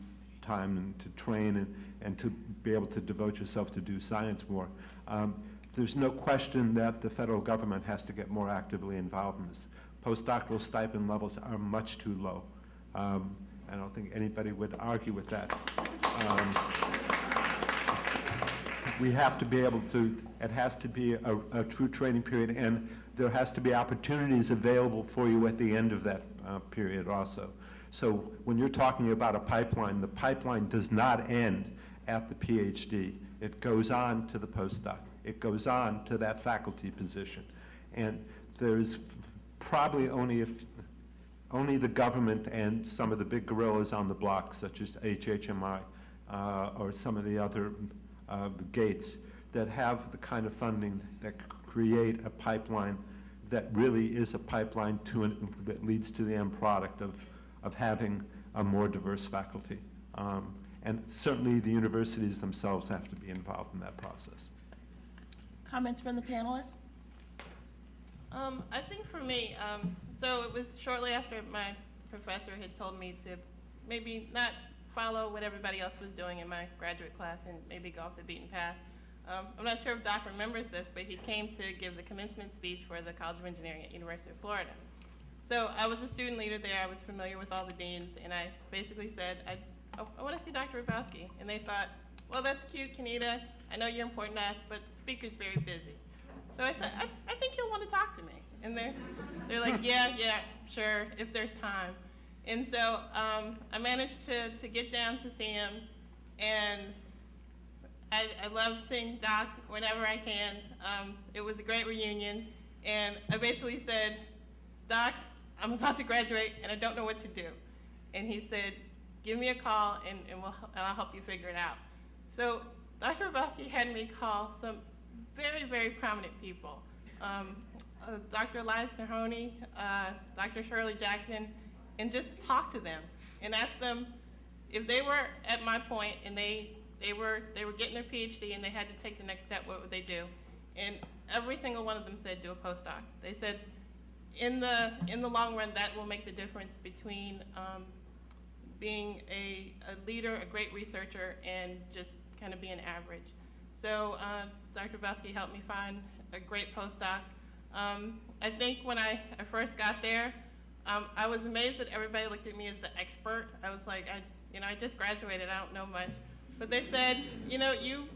Speaker 7: time, and to train and to be able to devote yourself to do science more. There's no question that the federal government has to get more actively involved in this. Postdoctoral stipend levels are much too low. I don't think anybody would argue with that. We have to be able to, it has to be a true training period, and there has to be opportunities available for you at the end of that period also. So when you're talking about a pipeline, the pipeline does not end at the PhD. It goes on to the postdoc. It goes on to that faculty position. And there's probably only the government and some of the big gorillas on the block, such as HHMI or some of the other gates, that have the kind of funding that create a pipeline that really is a pipeline that leads to the end product of having a more diverse faculty. And certainly the universities themselves have to be involved in that process.
Speaker 2: Comments from the panelists?
Speaker 3: I think for me, so it was shortly after my professor had told me to maybe not follow what everybody else was doing in my graduate class and maybe go off the beaten path. I'm not sure if Doc remembers this, but he came to give the commencement speech for the College of Engineering at University of Florida. So I was a student leader there. I was familiar with all the deans, and I basically said, I want to see Dr. Hrabowski. And they thought, well, that's cute, Kenita. I know you're important to us, but the speaker's very busy. So I said, I think he'll want to talk to me. And they're like, yeah, sure, if there's time. And so I managed to get down to see him, and I love seeing Doc whenever I can. It was a great reunion, and I basically said, Doc, I'm about to graduate, and I don't know what to do. And he said, give me a call, and I'll help you figure it out. So Dr. Hrabowski had me call some very, very prominent people. Dr. Elias Tahoney, Dr. Shirley Jackson, and just talk to them and ask them if they were at my point and they were getting their PhD and they had to take the next step, what would they do? And every single one of them said do a postdoc. They said in the long run that will make the difference between being a leader, a great researcher, and just kind of being average. So Dr. Hrabowski helped me find a great postdoc. I think when I first got there, I was amazed that everybody looked at me as the expert. I was like, I just graduated, I don't know much. But they said, you've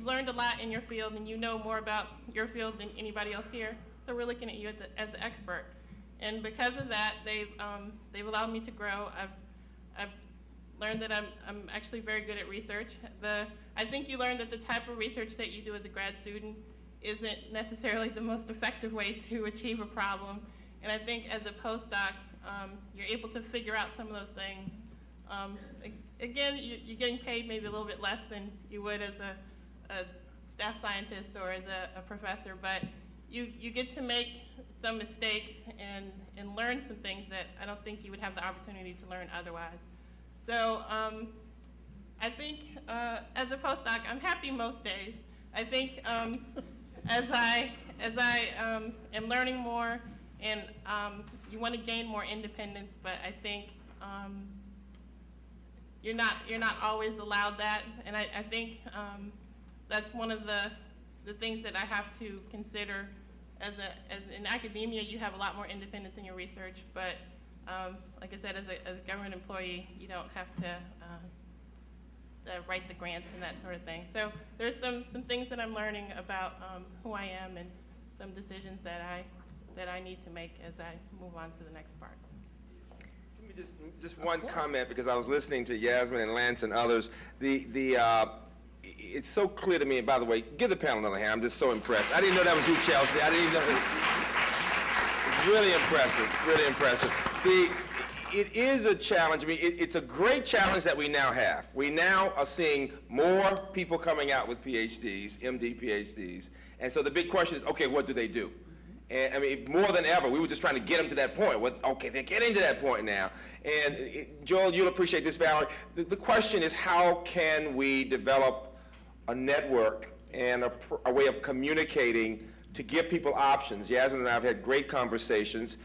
Speaker 3: learned a lot in your field, and you know more about your field than anybody else here. So we're looking at you as the expert. And because of that, they've allowed me to grow. I've learned that I'm actually very good at research. I think you learn that the type of research that you do as a grad student isn't necessarily the most effective way to achieve a problem. And I think as a postdoc, you're able to figure out some of those things. Again, you're getting paid maybe a little bit less than you would as a staff scientist or as a professor, but you get to make some mistakes and learn some things that I don't think you would have the opportunity to learn otherwise. So I think as a postdoc, I'm happy most days. I think as I am learning more, and you want to gain more independence, but I think you're not always allowed that, and I think that's one of the things that I have to consider. As in academia, you have a lot more independence in your research, but like I said, as a government employee, you don't have to write the grants and that sort of thing. So there's some things that I'm learning about who I am and some decisions that I need to make as I move on to the next part.
Speaker 12: Let me just one comment, because I was listening to Yasmin and Lance and others. It's so clear to me, and by the way, give the panel another hand. I'm just so impressed. I didn't know that was you, Chelsea. I didn't even know. It's really impressive, really impressive. It is a challenge. I mean, it's a great challenge that we now have. We now are seeing more people coming out with PhDs, MD PhDs. And so the big question is, okay, what do they do? And I mean, more than ever, we were just trying to get them to that point. Okay, they're getting to that point now. And Joel, you'll appreciate this, Valerie. The question is, how can we develop a network and a way of communicating to give people options? Yasmin and I have had great conversations.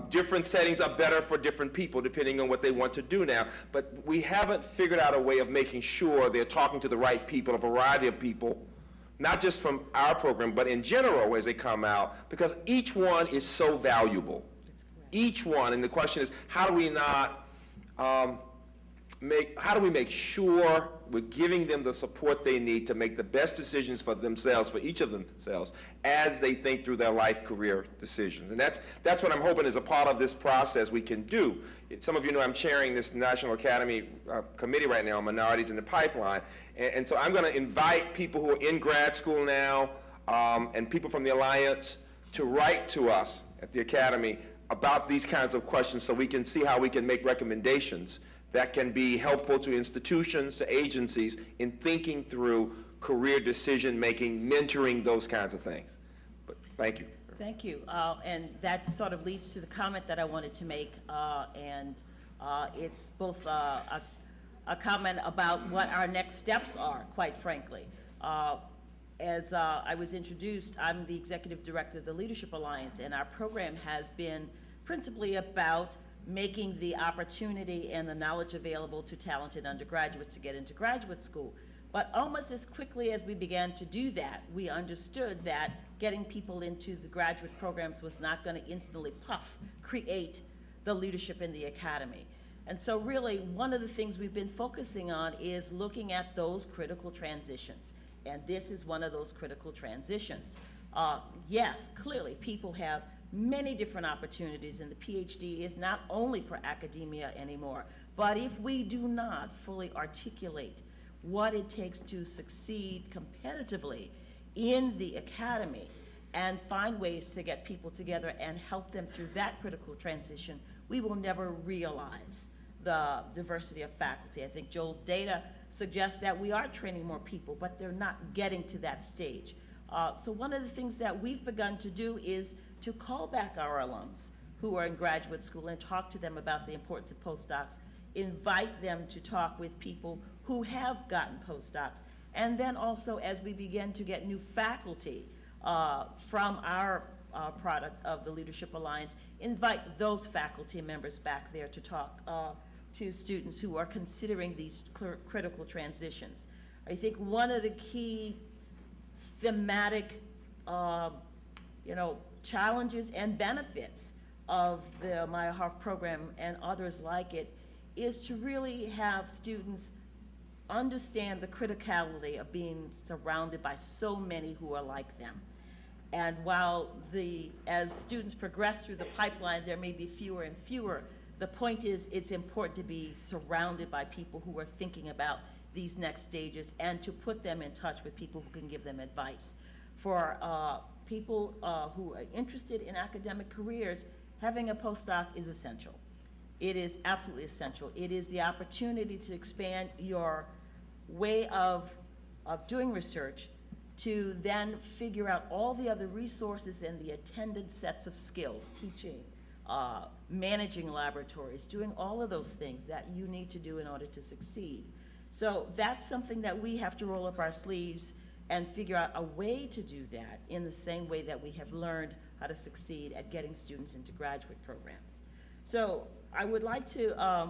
Speaker 12: Different settings are better for different people depending on what they want to do now. But we haven't figured out a way of making sure they're talking to the right people, a variety of people, not just from our program, but in general as they come out, because each one is so valuable. Each one, and the question is, how do we not how do we make sure we're giving them the support they need to make the best decisions for themselves, for each of themselves, as they think through their life career decisions? And that's what I'm hoping is a part of this process we can do. Some of you know I'm chairing this National Academy committee right now on minorities in the pipeline. And so I'm going to invite people who are in grad school now and people from the Alliance to write to us at the Academy about these kinds of questions so we can see how we can make recommendations that can be helpful to institutions, to agencies in thinking through career decision-making, mentoring, those kinds of things. But thank you.
Speaker 2: Thank you. And that sort of leads to the comment that I wanted to make, and it's both a comment about what our next steps are, quite frankly. As I was introduced, I'm the Executive Director of the Leadership Alliance, and our program has been principally about making the opportunity and the knowledge available to talented undergraduates to get into graduate school. But almost as quickly as we began to do that, we understood that getting people into the graduate programs was not going to instantly create the leadership in the academy. And so really, one of the things we've been focusing on is looking at those critical transitions. And this is one of those critical transitions. Yes, clearly, people have many different opportunities, and the PhD is not only for academia anymore. But if we do not fully articulate what it takes to succeed competitively in the academy and find ways to get people together and help them through that critical transition, we will never realize the diversity of faculty. I think Joel's data suggests that we are training more people, but they're not getting to that stage. So one of the things that we've begun to do is to call back our alums who are in graduate school and talk to them about the importance of postdocs, invite them to talk with people who have gotten postdocs, and then also as we begin to get new faculty from our product of the Leadership Alliance, invite those faculty members back there to talk to students who are considering these critical transitions. I think one of the key thematic challenges and benefits of the Meyerhoff program and others like it is to really have students understand the criticality of being surrounded by so many who are like them. And while as students progress through the pipeline, there may be fewer and fewer, the point is it's important to be surrounded by people who are thinking about these next stages and to put them in touch with people who can give them advice. For people who are interested in academic careers, having a postdoc is essential. It is absolutely essential. It is the opportunity to expand your way of doing research to then figure out all the other resources and the attendant sets of skills, teaching, managing laboratories, doing all of those things that you need to do in order to succeed. So that's something that we have to roll up our sleeves and figure out a way to do that in the same way that we have learned how to succeed at getting students into graduate programs. So I would like to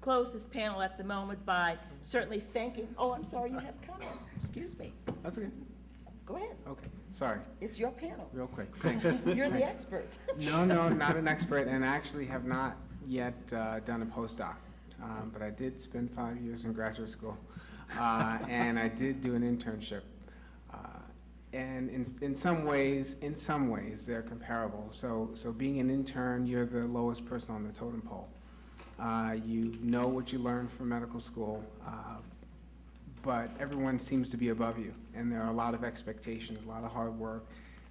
Speaker 2: close this panel at the moment by certainly thanking, oh, I'm sorry, you have a comment. Excuse me.
Speaker 4: That's okay.
Speaker 2: Go ahead.
Speaker 4: Okay, sorry.
Speaker 2: It's your panel.
Speaker 4: Real quick, thanks.
Speaker 2: You're the
Speaker 4: Thanks.
Speaker 2: expert.
Speaker 4: No, not an expert, and I actually have not yet done a postdoc. But I did spend 5 years in graduate school, and I did do an internship. And in some ways, they're comparable. So being an intern, you're the lowest person on the totem pole. You know what you learned from medical school, but everyone seems to be above you, and there are a lot of expectations, a lot of hard work,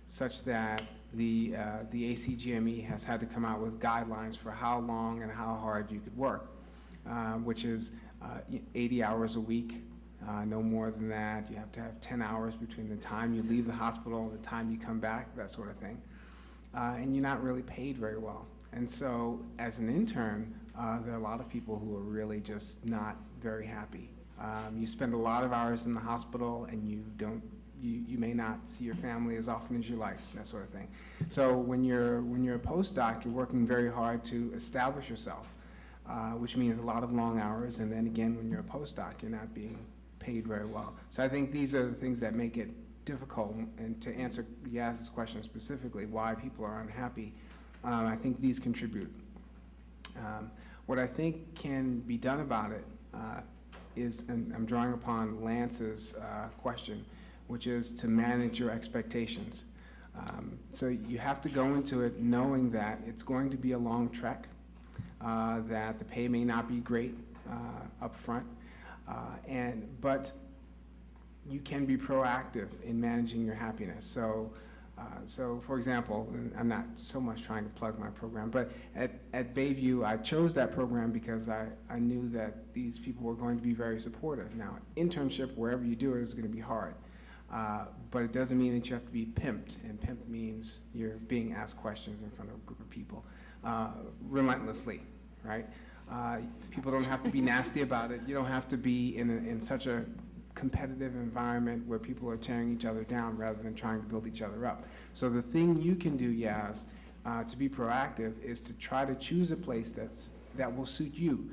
Speaker 4: such that the ACGME has had to come out with guidelines for how long and how hard you could work, which is 80 hours a week, no more than that. You have to have 10 hours between the time you leave the hospital and the time you come back, that sort of thing. And you're not really paid very well. And so as an intern, there are a lot of people who are really just not very happy. You spend a lot of hours in the hospital, and you may not see your family as often as you like, that sort of thing. So when you're a postdoc, you're working very hard to establish yourself, which means a lot of long hours, and then again, when you're a postdoc, you're not being paid very well. So I think these are the things that make it difficult, and to answer Yaz's question specifically, why people are unhappy, I think these contribute. What I think can be done about it is, and I'm drawing upon Lance's question, which is to manage your expectations. So you have to go into it knowing that it's going to be a long trek, that the pay may not be great up front, but you can be proactive in managing your happiness. So for example, and I'm not so much trying to plug my program, but at Bayview, I chose that program because I knew that these people were going to be very supportive. Now, internship, wherever you do it, is going to be hard. But it doesn't mean that you have to be pimped, and pimped means you're being asked questions in front of a group of people relentlessly, right? People don't have to be nasty about it. You don't have to be in such a competitive environment where people are tearing each other down rather than trying to build each other up. So the thing you can do, Yaz, to be proactive is to try to choose a place that will suit you.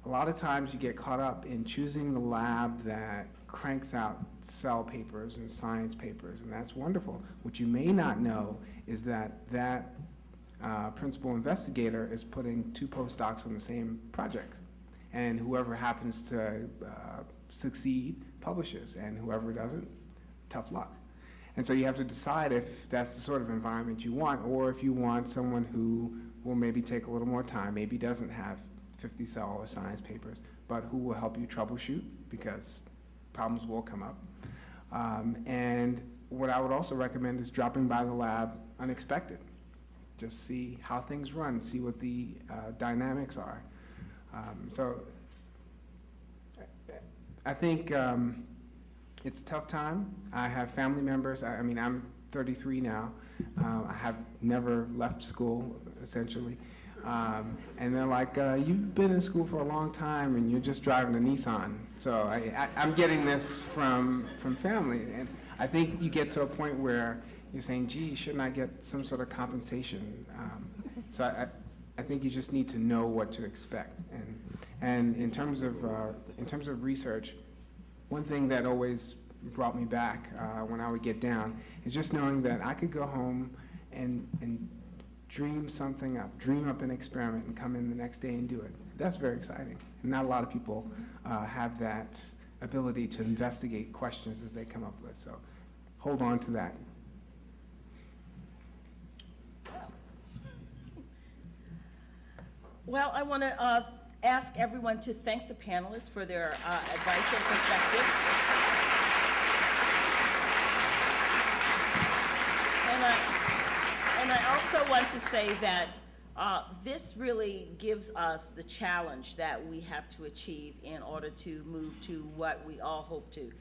Speaker 4: A lot of times you get caught up in choosing the lab that cranks out cell papers and science papers, and that's wonderful. What you may not know is that principal investigator is putting 2 postdocs on the same project, and whoever happens to succeed publishes, and whoever doesn't, tough luck. And so you have to decide if that's the sort of environment you want, or if you want someone who will maybe take a little more time, maybe doesn't have 50 cell or science papers, but who will help you troubleshoot, because problems will come up. And what I would also recommend is dropping by the lab unexpected. Just see how things run, see what the dynamics are. So I think it's a tough time. I have family members. I mean, I'm 33 now. I have never left school, essentially. And they're like, you've been in school for a long time and you're just driving a Nissan. So I'm getting this from family. And I think you get to a point where you're saying, gee, shouldn't I get some sort of compensation? So I think you just need to know what to expect. And in terms of research, one thing that always brought me back when I would get down is just knowing that I could go home and dream something up, dream up an experiment and come in the next day and do it. That's very exciting. And not a lot of people have that ability to investigate questions that they come up with. So hold on to that.
Speaker 2: Well, I want to ask everyone to thank the panelists for their advice and perspectives. And I also want to say that this really gives us the challenge that we have to achieve in order to move to what we all hope to.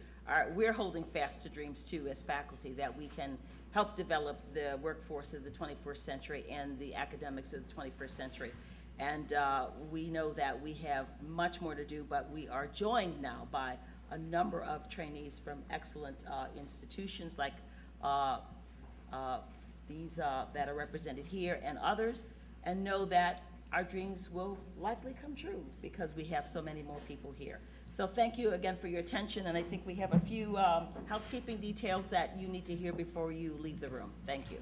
Speaker 2: We're holding fast to dreams, too, as faculty, that we can help develop the workforce of the 21st century and the academics of the 21st century. And we know that we have much more to do, but we are joined now by a number of trainees from excellent institutions like these that are represented here and others, and know that our dreams will likely come true because we have so many more people here. So thank you again for your attention, and I think we have a few housekeeping details that you need to hear before you leave the room. Thank you.